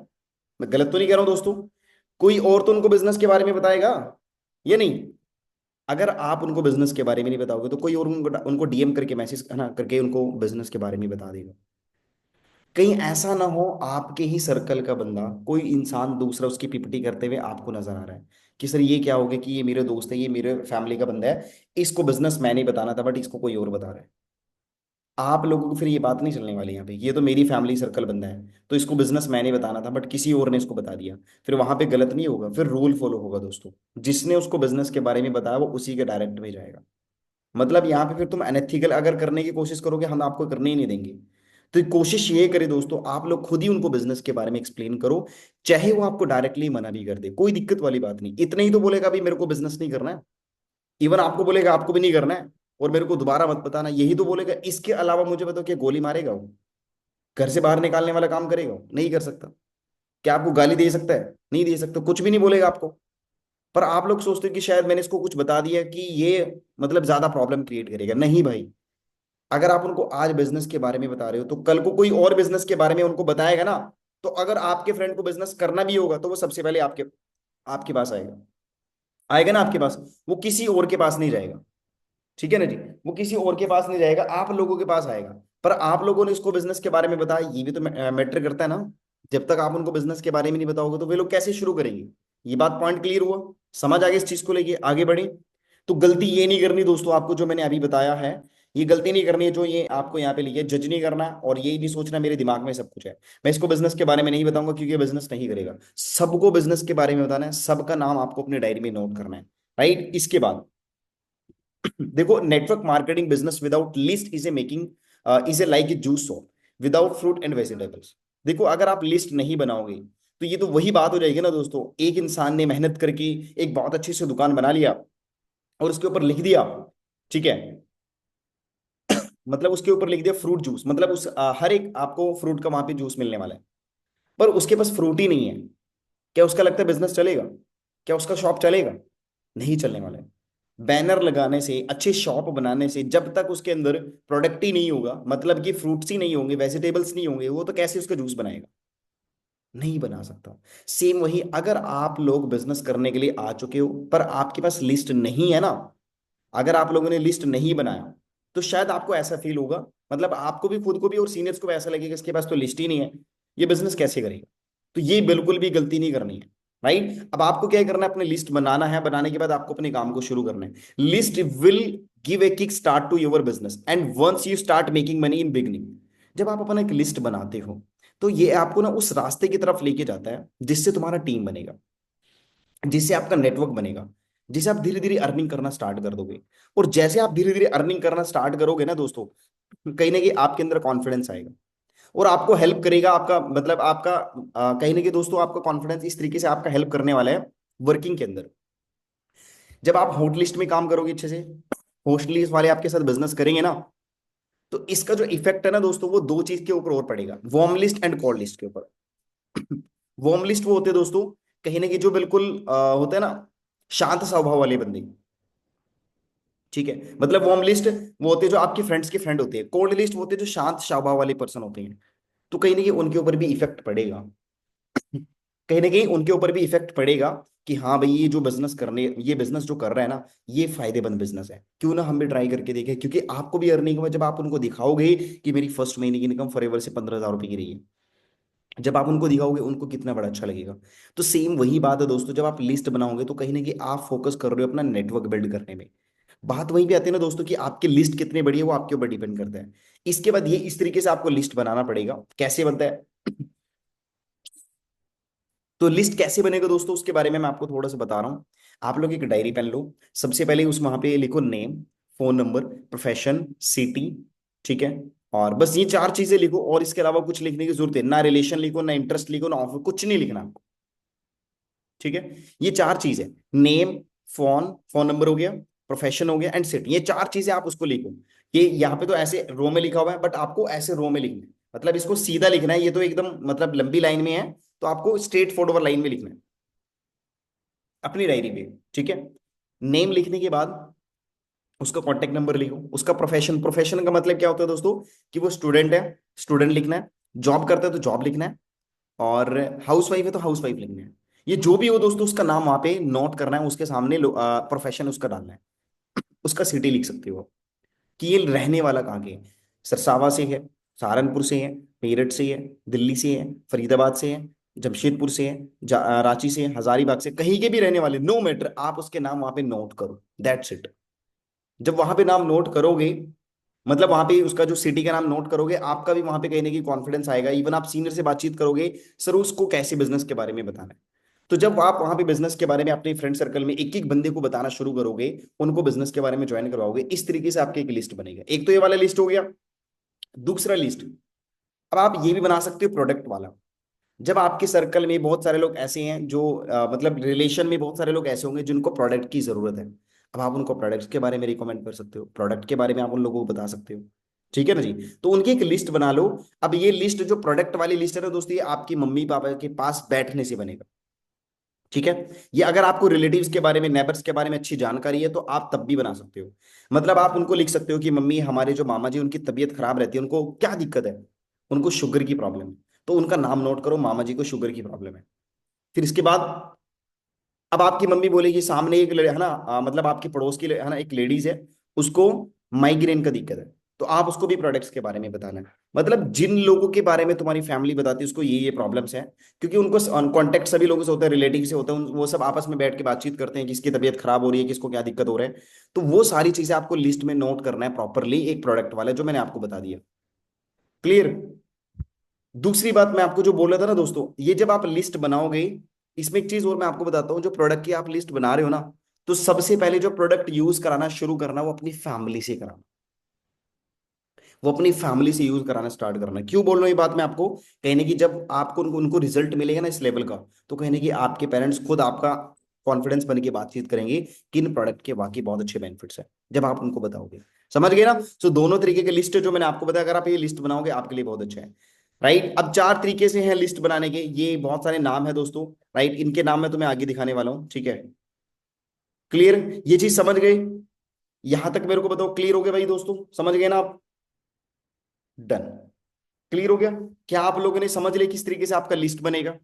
मैं गलत तो नहीं कह रहा हूं दोस्तों? कोई और तो उनको बिजनेस के बारे में बताएगा, ये नहीं? अगर आप उनको बिजनेस के बारे में नहीं बताओगे तो कोई और उनको उनको डीएम करके, मैसेज, है ना, करके उनको बिजनेस के बारे में बता देगा। कहीं ऐसा ना हो आपके ही सर्कल का बंदा, कोई इंसान दूसरा उसकी पीपीटी करते हुए आपको नजर आ रहा है कि सर ये क्या हो गया, कि ये मेरे दोस्त है, ये मेरे फैमिली का बंदा है, इसको बिजनेस मैं नहीं बताना था बट इसको कोई और बता रहा है। आप लोगों को फिर ये बात नहीं चलने वाली यहाँ पे, ये तो मेरी फैमिली सर्कल बंदा है तो इसको बिजनेस मैंने बताना था बट किसी और ने इसको बता दिया। फिर वहां पे गलत नहीं होगा, फिर रूल फॉलो होगा दोस्तों। जिसने उसको बिजनेस के बारे में बताया वो उसी के डायरेक्ट में जाएगा। मतलब यहाँ पे फिर तुम अनएथिकल अगर करने की कोशिश करोगे, हम आपको करने ही नहीं देंगे। तो कोशिश ये करें दोस्तों, आप लोग खुद ही उनको बिजनेस के बारे में एक्सप्लेन करो। चाहे वो आपको डायरेक्टली मना भी कर दे, कोई दिक्कत वाली बात नहीं, इतना ही तो बोलेगा अभी मेरे को बिजनेस नहीं करना है। इवन आपको बोलेगा आपको भी नहीं करना है और मेरे को दोबारा मत बताना, यही तो बोलेगा। इसके अलावा मुझे बताओ क्या गोली मारेगा वो? घर से बाहर निकालने वाला काम करेगा वो? नहीं कर सकता। क्या आपको गाली दे सकता है? नहीं दे सकता, कुछ भी नहीं बोलेगा आपको। पर आप लोग सोचते हो कि शायद मैंने इसको कुछ बता दिया कि ये मतलब ज्यादा प्रॉब्लम क्रिएट करेगा। नहीं भाई, अगर आप उनको आज बिजनेस के बारे में बता रहे हो तो कल को कोई और बिजनेस के बारे में उनको बताएगा ना, तो अगर आपके फ्रेंड को बिजनेस करना भी होगा तो वो सबसे पहले आपके आपके पास आएगा। आएगा ना आपके पास, वो किसी और के पास नहीं जाएगा। ठीक है ना जी? वो किसी और के पास नहीं जाएगा, आप लोगों के पास आएगा। पर आप लोगों ने इसको बिजनेस के बारे में बताया, ये भी तो मैटर करता है ना। जब तक आप उनको बिजनेस के बारे में नहीं बताओगे तो वे लोग कैसे शुरू करेंगे? ये बात पॉइंट क्लियर हुआ? समझ आ गई इस चीज को लेके आगे बढ़े। तो गलती ये नहीं करनी दोस्तों आपको, जो मैंने अभी बताया है ये गलती नहीं करनी है जो ये आपको यहाँ पे लिखी है। जज नहीं करना और ये नहीं सोचना मेरे दिमाग में सब कुछ है। मैं इसको बिजनेस के बारे में नहीं बताऊंगा क्योंकि बिजनेस नहीं करेगा। सबको बिजनेस के बारे में बताना है, सबका नाम आपको अपनी डायरी में नोट करना है। राइट? इसके बाद देखो, network marketing business without list is a making is a like a juice shop without fruit and vegetables. देखो, अगर आप लिस्ट नहीं बनाओगे तो ये तो वही बात हो जाएगी ना दोस्तों, एक इंसान ने मेहनत करके एक बहुत अच्छी सी दुकान बना लिया और उसके ऊपर लिख दिया, ठीक है, मतलब उसके ऊपर लिख दिया फ्रूट जूस, मतलब उस हर एक आपको फ्रूट का वहां पे जूस मिलने वाला है, पर उसके पास फ्रूट ही नहीं है। क्या उसका लगता है बिजनेस चलेगा? क्या उसका शॉप चलेगा? नहीं चलने वाला है। बैनर लगाने से, अच्छे शॉप बनाने से, जब तक उसके अंदर प्रोडक्ट ही नहीं होगा, मतलब कि फ्रूट्स ही नहीं होंगे, वेजिटेबल्स नहीं होंगे, वो तो कैसे उसका जूस बनाएगा? नहीं बना सकता। सेम वही, अगर आप लोग बिजनेस करने के लिए आ चुके हो पर आपके पास लिस्ट नहीं है ना, अगर आप लोगों ने लिस्ट नहीं बनाया तो शायद आपको ऐसा फील होगा, मतलब आपको भी, खुद को भी और सीनियर्स को भी ऐसा लगेगा इसके पास तो लिस्ट ही नहीं है, ये बिजनेस कैसे करेगा? तो ये बिल्कुल भी गलती नहीं करनी है। राइट? अब आपको क्या करना है, अपने लिस्ट बनाना है, बनाने के बाद आपको अपने काम को शुरू करना है। List will give a kick start to your business and once you start making money in beginning. जब आप अपना एक लिस्ट बनाते हो तो ये आपको ना उस रास्ते की तरफ लेके जाता है जिससे तुम्हारा टीम बनेगा, जिससे आपका नेटवर्क बनेगा, जिससे आप धीरे धीरे अर्निंग करना स्टार्ट कर दोगे। और जैसे आप धीरे धीरे अर्निंग करना स्टार्ट करोगे ना दोस्तों, कहीं ना कहीं आपके अंदर कॉन्फिडेंस आएगा और आपको हेल्प करेगा आपका, मतलब आपका कहीं ना कहीं दोस्तों आपका कॉन्फिडेंस इस तरीके से आपका हेल्प करने वाला है वर्किंग के अंदर। जब आप हॉट लिस्ट में काम करोगे अच्छे से, होस्ट लिस्ट वाले आपके साथ बिजनेस करेंगे ना, तो इसका जो इफेक्ट है ना दोस्तों, वो दो चीज के ऊपर और पड़ेगा, warm list and cold list के ऊपर। वार्म लिस्ट वो होते हैं दोस्तों, कहीं ना कहीं जो बिल्कुल होते हैं ना, शांत स्वभाव वाले बंदे। ठीक है, मतलब वार्म लिस्ट वो होते हैं जो आपके फ्रेंड्स के फ्रेंड होते हैं, कोल्ड लिस्ट वो होते हैं जो शांत स्वभाव वाले पर्सन होते हैं। तो कहीं ना कहीं उनके ऊपर भी इफेक्ट पड़ेगा, कहीं ना कहीं उनके ऊपर भी इफेक्ट पड़ेगा कि हाँ भाई, ये जो बिजनेस करने, ये बिजनेस जो कर रहा है ना, ये फायदेमंद बिजनेस है, क्यों ना हम भी ट्राई करके देखें। क्योंकि आपको भी अर्निंग में, जब आप उनको दिखाओगे कि मेरी फर्स्ट महीने की इनकम फॉरएवर से 15,000 रुपए की रही है, जब आप उनको दिखाओगे उनको कितना बड़ा अच्छा लगेगा। तो सेम वही बात है दोस्तों, जब आप लिस्ट बनाओगे तो कहीं ना कहीं आप फोकस कर रहे हो अपना नेटवर्क बिल्ड करने में। बात वहीं पे आती है ना दोस्तों कि आपकी लिस्ट कितनी बड़ी है वो आपके ऊपर डिपेंड करता है। इसके बाद ये इस तरीके से आपको लिस्ट बनाना पड़ेगा। कैसे बनता है? तो लिस्ट कैसे बनेगा दोस्तों, उसके बारे में मैं आपको थोड़ा सा बता रहा हूँ। आप लोग एक डायरी पेन लो, सबसे पहले उस वहां पे लिखो name, phone number, profession, city, ठीक है, और बस ये चार चीजें लिखो, और इसके अलावा कुछ लिखने की जरूरत है ना, रिलेशन लिखो ना, इंटरेस्ट लिखो ना, ऑफर, कुछ नहीं लिखना आपको। ठीक है, ये चार चीजें, नेम, फोन फोन नंबर हो गया, प्रोफेशन हो गया एंड सिटी, ये चार चीजें आप उसको लिखो। ये यहाँ पे तो ऐसे रो में लिखा हुआ है बट आपको ऐसे रो में लिखना है, मतलब इसको सीधा लिखना है, ये तो एकदम मतलब लंबी लाइन में है, तो आपको स्ट्रेट फॉरवर्ड लाइन में लिखना है अपनी डायरी पे। ठीक है, नेम लिखने के बाद उसका कॉन्टेक्ट नंबर लिखो, उसका प्रोफेशन, प्रोफेशन का मतलब क्या होता है दोस्तों, कि वो स्टूडेंट है, स्टूडेंट लिखना है, जॉब करता है तो जॉब लिखना है, और हाउस वाइफ है तो हाउस वाइफ लिखना है। ये जो भी हो दोस्तों, उसका नाम वहां पे नोट करना है, उसके सामने प्रोफेशन उसका डालना है, उसका सिटी लिख सकते हो कि ये रहने वाला कहाँ के है। सरसावा से है, सहारनपुर से है, मेरठ से है, दिल्ली से है, फरीदाबाद से है, जमशेदपुर से है, रांची से है, हजारीबाग से, कहीं के भी रहने वाले, नो मैटर, आप उसके नाम वहां पे नोट करो, दैट्स इट। जब वहां पे नाम नोट करोगे मतलब वहां पे उसका जो सिटी का नाम नोट करोगे, आपका भी वहां पे कहीं ना कहीं कॉन्फिडेंस आएगा। इवन आप सीनियर से बातचीत करोगे, सर उसको कैसे बिजनेस के बारे में बताना है। तो जब आप वहां पे बिजनेस के बारे में अपने फ्रेंड सर्कल में एक एक बंदे को बताना शुरू करोगे, उनको बिजनेस के बारे में ज्वाइन करवाओगे, इस तरीके से आपकी एक लिस्ट बनेगा। एक तो ये वाला लिस्ट हो गया। दूसरा लिस्ट, अब आप ये भी बना सकते हो प्रोडक्ट वाला। जब आपके सर्कल में बहुत सारे लोग ऐसे हैं जो मतलब रिलेशन में बहुत सारे लोग ऐसे होंगे जिनको प्रोडक्ट की जरूरत है, अब आप उनको प्रोडक्ट्स के बारे में रिकमेंड कर सकते हो, प्रोडक्ट के बारे में आप उन लोगों को बता सकते हो। ठीक है ना जी। तो उनकी एक लिस्ट बना लो। अब ये लिस्ट जो प्रोडक्ट वाली लिस्ट है ना दोस्तों, ये आपकी मम्मी पापा के पास बैठने से बनेगा। ठीक है। ये अगर आपको रिलेटिव्स के बारे में, नेबर्स के बारे में अच्छी जानकारी है तो आप तब भी बना सकते हो। मतलब आप उनको लिख सकते हो कि मम्मी, हमारे जो मामा जी उनकी तबीयत खराब रहती है, उनको क्या दिक्कत है, उनको शुगर की प्रॉब्लम है। तो उनका नाम नोट करो, मामा जी को शुगर की प्रॉब्लम है। फिर इसके बाद अब आपकी मम्मी बोलेगी, सामने एक है ना, मतलब आपके पड़ोस की है ना एक लेडीज है, उसको माइग्रेन का दिक्कत है। तो आप उसको भी प्रोडक्ट्स के बारे में बताना है। मतलब जिन लोगों के बारे में तुम्हारी फैमिली बताती है उसको ये प्रॉब्लम्स हैं, क्योंकि उनको कांटेक्ट सभी लोगों से होता है, रिलेटिव से होता है, वो सब आपस में बैठ के बातचीत करते हैं, किसकी तबीयत खराब हो रही है, किसको क्या दिक्कत हो रहा है। तो वो सारी चीजें आपको लिस्ट में नोट करना है प्रॉपरली, एक प्रोडक्ट वाला जो मैंने आपको बता दिया। क्लियर। दूसरी बात मैं आपको जो बोल रहा था ना दोस्तों, ये जब आप लिस्ट बनाओगे, इसमें एक चीज और मैं आपको बताता हूँ, जो प्रोडक्ट की आप लिस्ट बना रहे हो ना, तो सबसे पहले जो प्रोडक्ट यूज कराना शुरू करना, वो अपनी फैमिली से कराना। वो अपनी फैमिली से यूज कराना स्टार्ट करना। क्यों बोल रहा हूँ ये बात मैं आपको, कहने की जब आपको उनको उनको रिजल्ट मिलेगा ना इस लेवल का, तो कहने की आपके पेरेंट्स खुद आपका कॉन्फिडेंस बन के बातचीत करेंगे कि इन प्रोडक्ट के वाकई बहुत अच्छे बेनिफिट्स हैं, जब आप उनको बताओगे। समझ गए ना। सो दोनों तरीके की लिस्ट है जो मैंने आपको बताया, अगर आप ये लिस्ट बनाओगे आपके लिए बहुत अच्छा है। राइट। अब चार तरीके से हैं लिस्ट बनाने के, ये बहुत सारे नाम है दोस्तों। राइट। इनके नाम मैं तुम्हें आगे दिखाने वाला हूँ। ठीक है। क्लियर। ये चीज समझ गए। यहां तक मेरे को बताओ, क्लियर हो गया भाई दोस्तों, समझ गए ना आप। डन। क्लियर हो गया। क्या आप लोगों ने समझ लिया किस तरीके से आपका लिस्ट बनेगा।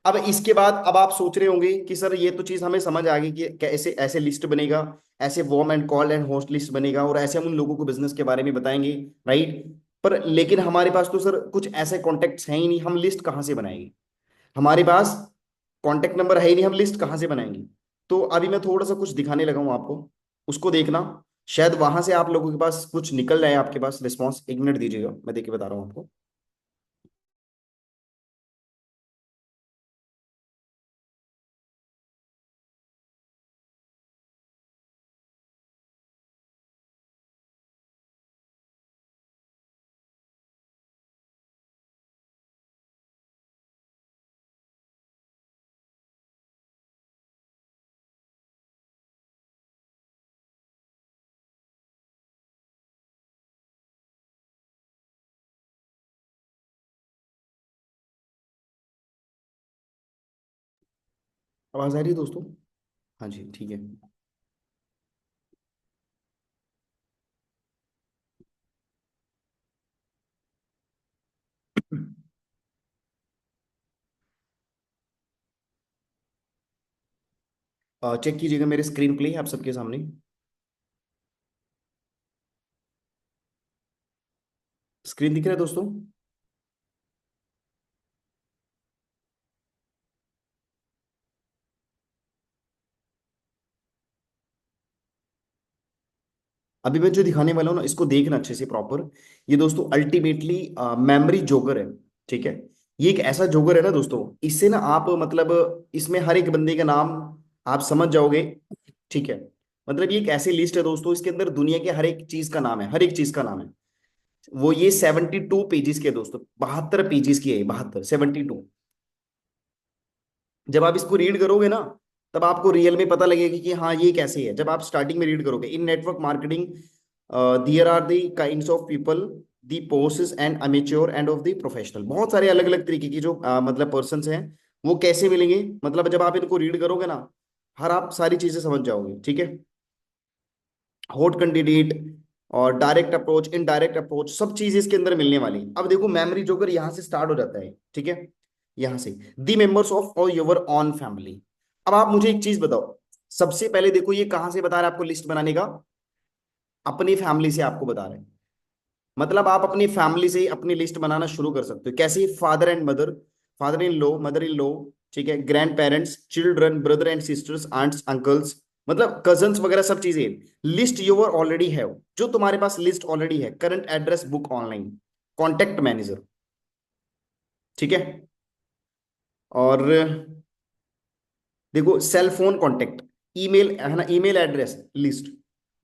अब इसके बाद अब आप सोच रहे होंगे कि सर ये तो चीज हमें समझ आ गई कि कैसे ऐसे लिस्ट बनेगा, ऐसे warm and called and host list बनेगा, और ऐसे हम उन लोगों को बिजनेस के बारे में बताएंगे। राइट। पर लेकिन हमारे पास तो सर कुछ ऐसे कॉन्टेक्ट्स हैं ही नहीं, हम लिस्ट कहाँ से बनाएंगे। हमारे पास कॉन्टेक्ट नंबर है ही नहीं, हम लिस्ट कहाँ से बनाएंगे। तो अभी मैं थोड़ा सा कुछ दिखाने लगा हूँ आपको, उसको देखना। शायद वहां से आप लोगों के पास कुछ निकल जाए, आपके पास रिस्पॉन्स। एक मिनट दीजिएगा, मैं देख के बता रहा हूँ आपको। आवाज आ रही है दोस्तों। हाँ जी ठीक है। चेक कीजिएगा मेरे स्क्रीन प्ले आप सबके सामने। स्क्रीन दिख रहा है दोस्तों। अभी मैं जो दिखाने वाला हूँ ना, इसको देखना अच्छे से प्रॉपर। ये दोस्तों अल्टीमेटली मेमोरी जोगर है। ठीक है। ये एक ऐसा जोगर है ना दोस्तों, इससे ना आप मतलब इसमें हर एक बंदे का नाम आप समझ जाओगे। ठीक है। मतलब ये एक ऐसी लिस्ट है दोस्तों, इसके अंदर दुनिया के हर एक चीज का नाम है, हर एक चीज का नाम है। वो ये 72 पेजेस की है दोस्तों, 72 पेजेस की है, 72 72। जब आप इसको रीड करोगे ना, तब आपको रियल में पता लगेगा कि हाँ ये कैसे है। जब आप स्टार्टिंग में रीड करोगे, in network marketing there are the kinds of people, the posts and amateur and of the professional, बहुत सारे अलग अलग तरीके की जो मतलब पर्सन हैं, वो कैसे मिलेंगे। मतलब जब आप इनको रीड करोगे ना, हर आप सारी चीजें समझ जाओगे। ठीक है। हॉट कैंडिडेट और डायरेक्ट अप्रोच, इनडायरेक्ट अप्रोच, सब चीज इसके अंदर मिलने वाली है। अब देखो मेमोरी जोकर यहाँ से स्टार्ट हो जाता है। ठीक है। यहाँ से दी मेंबर्स ऑफ और योर ऑन फैमिली। अब आप मुझे एक चीज बताओ, सबसे पहले देखो ये कहाँ से बता रहा है आपको लिस्ट बनाने का, अपनी फैमिली से आपको बता रहे हैं। मतलब आप अपनी फैमिली से ही अपनी लिस्ट बनाना शुरू कर सकते हो। कैसे, father and mother, father in law, mother in law, ठीक है, grandparents, children, brother and sisters, aunts uncles, मतलब कजन्स वगैरह सब चीजें, लिस्ट यूर ऑलरेडी है, जो तुम्हारे पास लिस्ट ऑलरेडी है, current address book online, contact manager, ठीक है। और देखो सेल फोन कॉन्टेक्ट, ईमेल है ना, ईमेल एड्रेस लिस्ट,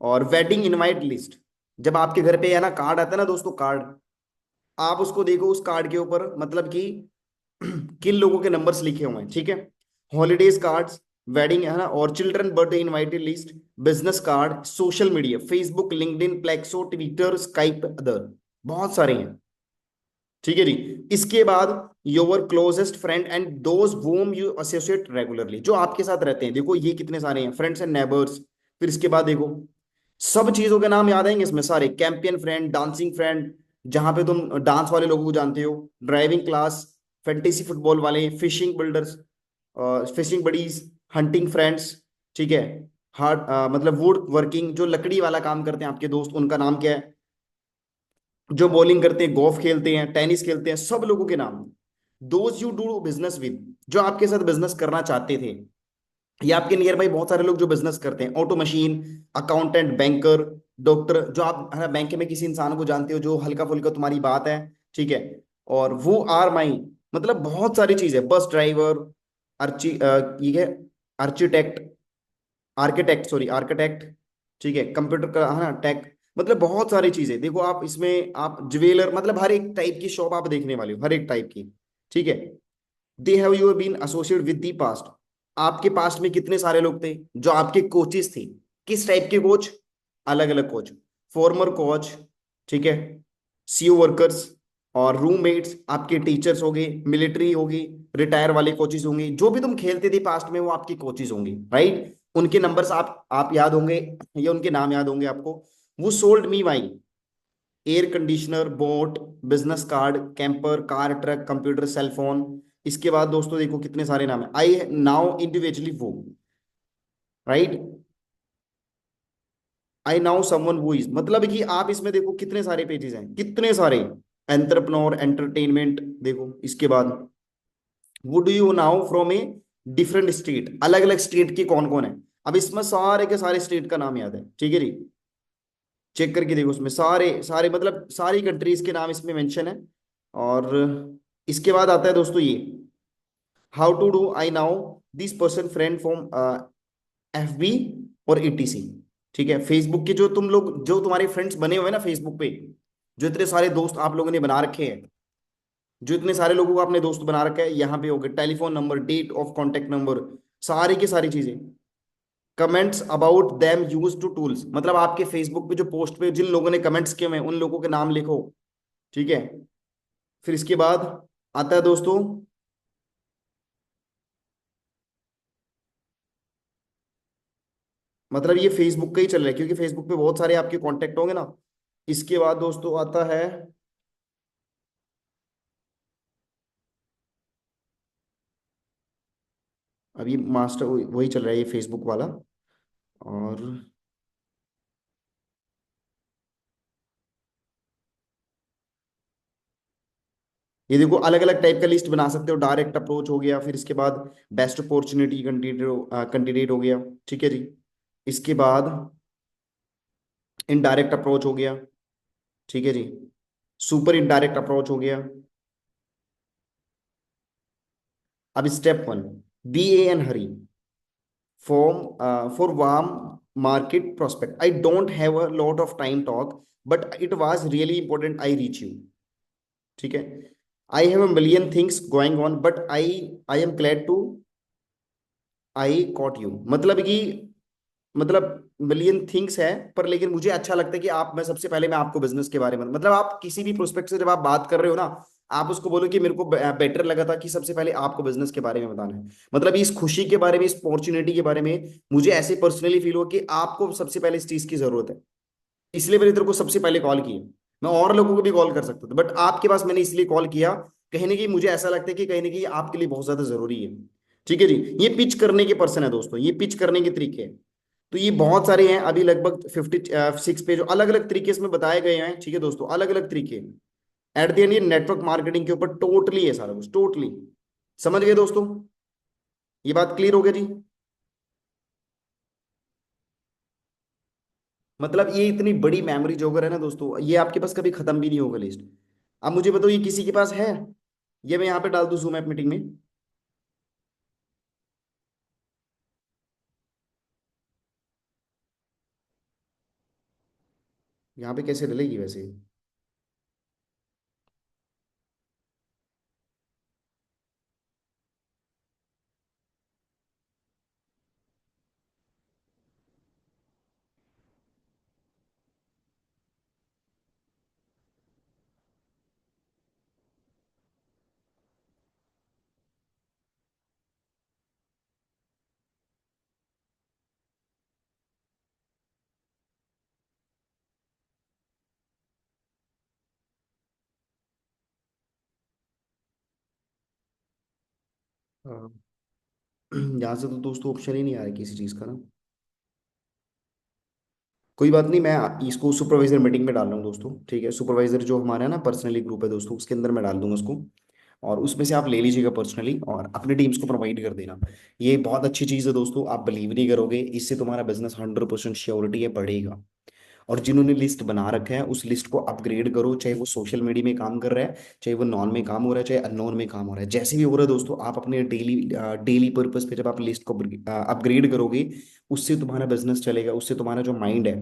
और वेडिंग इनवाइट लिस्ट। जब आपके घर पे है ना कार्ड आता है ना दोस्तों, कार्ड, आप उसको देखो, उस कार्ड के ऊपर मतलब कि किन लोगों के नंबर्स लिखे हुए हैं, ठीक है। हॉलीडेज कार्ड्स, वेडिंग है ना, और children birthday invited list, business card, social media, Facebook, LinkedIn, Plaxo, Twitter, Skype, other, बहुत सारे हैं, ठीक है जी। इसके बाद your closest friend and those whom you associate regularly, जो आपके साथ रहते हैं, देखो ये कितने सारे हैं, फ्रेंड्स एंड नेबर्स। फिर इसके बाद देखो सब चीजों के नाम याद आएंगे इसमें सारे, कैंपियन फ्रेंड, डांसिंग फ्रेंड, जहां पे तुम डांस वाले लोगों को जानते हो, ड्राइविंग क्लास, फैंटेसी फुटबॉल वाले, fishing builders, fishing buddies, hunting friends, ठीक है। हार्ड मतलब वुड वर्किंग, जो लकड़ी वाला काम करते हैं आपके दोस्त, उनका नाम क्या है। जो बॉलिंग करते हैं, गोल्फ खेलते हैं, टेनिस खेलते हैं, सब लोगों के नाम। Those you do business with, जो आपके साथ बिजनेस करना चाहते थे, या आपके नियर बाई बहुत सारे लोग जो बिजनेस करते हैं, auto machine, accountant, banker, doctor, जो आप है ना बैंक में किसी इंसान को जानते हो जो हल्का फुल्का तुम्हारी बात है, ठीक है। और वो आर माई, मतलब बहुत सारी चीजें, बस ड्राइवर, अर्ची ये है, आर्किटेक्ट, आर्किटेक्ट सॉरी आर्किटेक्ट, ठीक है, कंप्यूटर का है ना टेक, मतलब बहुत सारी चीजें। देखो आप इसमें आप ज्वेलर, मतलब हर एक टाइप की शॉप आप देखने वाले हो, हर एक टाइप की, ठीक है। They have you been associate with the past, आपके पास्ट में कितने सारे लोग थे जो आपके कोचेस थे, किस टाइप के कोच, अलग अलग कोच, फॉर्मर कोच, ठीक है, सीओ वर्कर्स, और रूममेट्स, आपके टीचर्स हो गए, मिलिट्री होगी, रिटायर वाले कोचेस होंगे, जो भी तुम खेलते थे पास्ट में वो आपके कोचेस होंगे, राइट। उनके नंबर्स आप याद होंगे, या उनके नाम याद होंगे आपको। वो sold me my air conditioner, boat, business card, camper, car, truck, computer, cell phone. इसके बाद दोस्तों देखो कितने सारे नाम है, आई नाउ इंडिविजुअली वो, right, I know someone who is, मतलब कि आप इसमें देखो कितने सारे पेजेस हैं, कितने सारे, एंटरप्रेन्योर, एंटरटेनमेंट, देखो इसके बाद would you now from a different state, अलग अलग स्टेट के कौन कौन है। अब इसमें सारे के सारे स्टेट का नाम याद है, ठीक है जी। चेक करके देखो उसमें सारे सारे मतलब सारी कंट्रीज के नाम इसमें मेंशन है। और इसके बाद आता है दोस्तों ये, how to do I now this person friend from FB और ETC, ठीक है। फेसबुक के जो तुम लोग, जो तुम्हारे फ्रेंड्स बने हुए हैं ना फेसबुक पे, जो इतने सारे दोस्त आप लोगों ने बना रखे हैं, जो इतने सारे लोगों को आपने दोस्त बना रखा है, यहाँ पे हो गए telephone number, date of contact number, सारी की सारी चीजें, comments about them use to tools, मतलब आपके फेसबुक पे जो पोस्ट पे जिन लोगों ने कमेंट्स किए हुए हैं उन लोगों के नाम लिखो, ठीक है। फिर इसके बाद आता है दोस्तों, मतलब ये फेसबुक का ही चल रहा है क्योंकि फेसबुक पे बहुत सारे आपके कांटेक्ट होंगे ना। इसके बाद दोस्तों आता है, अभी मास्टर वही चल रहा है ये फेसबुक वाला। और ये देखो अलग अलग टाइप का लिस्ट बना सकते हो, डायरेक्ट अप्रोच हो गया, फिर इसके बाद बेस्ट अपॉर्चुनिटी कैंडिडेट कैंडिडेट हो गया, ठीक है जी। इसके बाद इनडायरेक्ट अप्रोच हो गया, ठीक है जी। सुपर इनडायरेक्ट अप्रोच हो गया। अब step 1, BAN hurry, for warm market prospect, I don't have a lot of time talk but it was really important I reach you, ठीक है। I have a million things going on but I am glad to I caught you, मतलब कि मतलब million things है पर लेकिन मुझे अच्छा लगता है कि आप, मैं सबसे पहले मैं आपको बिजनेस के बारे में, मतलब आप किसी भी प्रोस्पेक्ट से जब आप बात कर रहे हो ना, आप उसको बोलो कि मेरे को बेटर लगा था कि सबसे पहले आपको बिजनेस के बारे में बताना है, मतलब इस खुशी के बारे में, इस अपॉर्चुनिटी के बारे में मुझे ऐसे पर्सनली फील हो कि आपको सबसे पहले इस चीज की जरूरत है, इसलिए मैंने तेरे को सबसे पहले कॉल किया। मैं और लोगों को भी कॉल कर सकता था बट आपके पास मैंने इसलिए कॉल किया, कहीं ना कहीं मुझे ऐसा लगता है कि कहीं ना कहीं आपके लिए बहुत ज्यादा जरूरी है, ठीक है जी। ये पिच करने के पर्सन है दोस्तों, ये पिच करने के तरीके हैं। तो ये बहुत सारे हैं, अभी लगभग 56 पेज अलग अलग तरीके इसमें बताए गए हैं, ठीक है दोस्तों, अलग अलग तरीके। एट द एंड ये नेटवर्क मार्केटिंग के ऊपर टोटली है सारा कुछ, टोटली। समझ गए दोस्तों, ये बात क्लियर हो गया जी। मतलब ये इतनी बड़ी मेमोरी जोगर है ना दोस्तों, ये आपके पास कभी खत्म भी नहीं होगा लिस्ट। अब मुझे बताओ ये किसी के पास है? ये मैं यहाँ पे डाल दूं जूम ऐप मीटिंग में? यहाँ पे कैसे डलेगी वैसे? हाँ। यहाँ से तो दोस्तों ऑप्शन ही नहीं आ रहा किसी चीज़ का ना। कोई बात नहीं, मैं इसको सुपरवाइजर मीटिंग में डाल रहा हूँ दोस्तों, ठीक है? सुपरवाइजर जो हमारा है ना पर्सनली ग्रुप है दोस्तों, उसके अंदर मैं डाल दूंगा उसको। और उसमें से आप ले लीजिएगा पर्सनली और अपनी टीम्स को प्रोवाइड कर देना। ये बहुत अच्छी चीज़ है दोस्तों, आप बिलीव नहीं करोगे, इससे तुम्हारा बिजनेस 100% श्योरिटी है बढ़ेगा। और जिन्होंने लिस्ट बना रखा है उस लिस्ट को अपग्रेड करो, चाहे वो सोशल मीडिया में काम कर रहा है, चाहे वो नॉन में काम हो रहा है, चाहे अननोन में काम हो रहा है, जैसे भी हो रहा है दोस्तों, आप अपने डेली डेली पर्पस पे जब आप लिस्ट को अपग्रेड करोगे, उससे तुम्हारा बिजनेस चलेगा, उससे तुम्हारा जो माइंड है,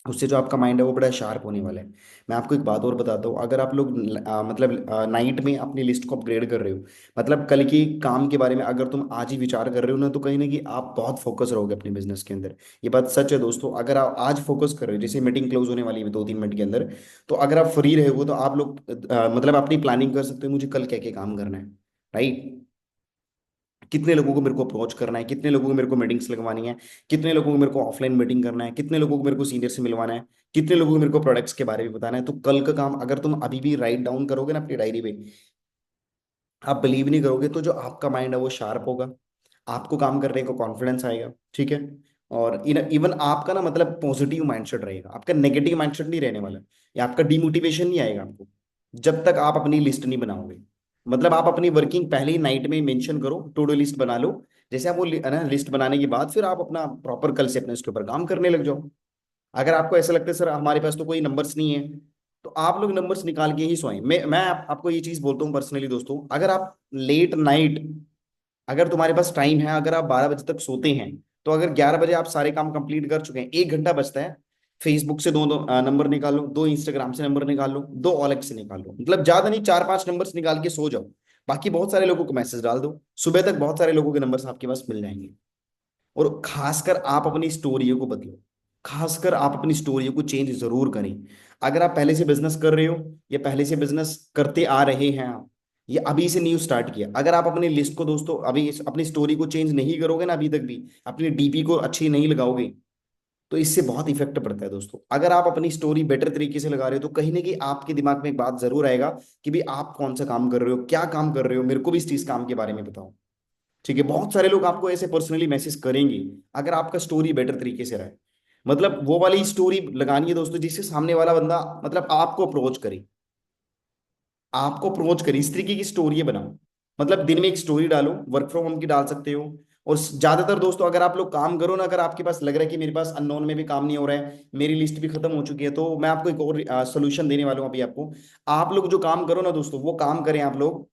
उससे जो आपका माइंड है वो बड़ा शार्प होने वाला है। मैं आपको एक बात और बताता हूँ, अगर आप लोग मतलब नाइट में अपनी लिस्ट को अपग्रेड कर रहे हो, मतलब कल की काम के बारे में अगर तुम आज ही विचार कर रहे हो ना, तो कहीं ना कहीं आप बहुत फोकस रहोगे अपने बिजनेस के अंदर। ये बात सच है दोस्तों, अगर आप आज फोकस कर रहे हो, जैसे मीटिंग क्लोज होने वाली है 2-3 मिनट के अंदर, तो अगर आप फ्री रहोगे तो आप लोग मतलब अपनी प्लानिंग कर सकते हो, मुझे कल क्या क्या काम करना है, राइट? कितने लोगों को मेरे को अप्रोच करना है, कितने लोगों को मेरे को मीटिंग्स लगवानी है, कितने लोगों को मेरे को ऑफलाइन मीटिंग करना है, कितने लोगों को मेरे को सीनियर से मिलवाना है, कितने लोगों को मेरे को प्रोडक्ट्स के बारे में बताना है। तो कल का काम अगर तुम अभी भी राइट डाउन करोगे ना अपनी डायरी पे, आप बिलीव नहीं करोगे, तो जो आपका माइंड है वो शार्प होगा, आपको काम करने को कॉन्फिडेंस आएगा, ठीक है? और इवन आपका ना मतलब पॉजिटिव माइंडसेट रहेगा, आपका नेगेटिव माइंडसेट नहीं रहने वाला, या आपका डिमोटिवेशन नहीं आएगा आपको, जब तक आप अपनी लिस्ट नहीं बनाओगे। मतलब आप अपनी वर्किंग पहले ही नाइट में मेंशन करो, टू डू लिस्ट बना लो। जैसे आप वो ना लिस्ट बनाने के बाद फिर आप अपना प्रॉपर कल से अपने उसके ऊपर काम करने लग जाओ। अगर आपको ऐसा लगता है सर हमारे पास तो कोई नंबर्स नहीं है, तो आप लोग नंबर्स निकाल के ही सोएं। मैं आपको ये चीज बोलता हूँ पर्सनली दोस्तों, अगर आप लेट नाइट, अगर तुम्हारे पास टाइम है, अगर आप 12 बजे तक सोते हैं, तो अगर 11 बजे आप सारे काम कंप्लीट कर चुके हैं, 1 घंटा बचता है, फेसबुक से दो दो नंबर निकालो, दो इंस्टाग्राम से नंबर निकाल लो, दो OLX से निकाल लो, मतलब ज्यादा नहीं, 4-5 नंबर्स निकाल के सो जाओ। बाकी बहुत सारे लोगों को मैसेज डाल दो, सुबह तक बहुत सारे लोगों के नंबर्स आपके पास मिल जाएंगे। और खासकर आप अपनी स्टोरियों को बदलो, खासकर आप अपनी स्टोरियों को चेंज जरूर करें। अगर आप पहले से बिजनेस कर रहे हो, या पहले से बिजनेस करते आ रहे हैं आप, ये अभी से न्यू स्टार्ट किया, अगर आप अपनी लिस्ट को दोस्तों अभी अपनी स्टोरी को चेंज नहीं करोगे ना, अभी तक भी अपनी डीपी को अच्छी नहीं लगाओगे, तो इससे बहुत इफेक्ट पड़ता है दोस्तों। अगर आप अपनी स्टोरी बेटर तरीके से लगा रहे हो, तो कहीं ना कहीं आपके दिमाग में एक बात जरूर आएगा कि भाई आप कौन सा काम कर रहे हो, क्या काम कर रहे हो, मेरे को भी इस चीज काम के बारे में बताओ। ठीक है? बहुत सारे लोग आपको ऐसे पर्सनली मैसेज करेंगे, अगर आपका स्टोरी बेटर तरीके से रहे। मतलब वो वाली स्टोरी लगानी है दोस्तों जिससे सामने वाला बंदा मतलब आपको अप्रोच करे, इस तरीके की स्टोरी बनाओ। मतलब दिन में एक स्टोरी डालो, वर्क फ्रॉम होम की डाल सकते हो। और ज्यादातर दोस्तों अगर आप लोग काम करो ना, अगर आपके पास लग रहा है कि मेरे पास अननोन में भी काम नहीं हो रहा है, मेरी लिस्ट भी खत्म हो चुकी है, तो मैं आपको एक और सोल्यूशन देने वाला हूँ अभी आपको। आप लोग जो काम करो ना दोस्तों, वो काम करें आप लोग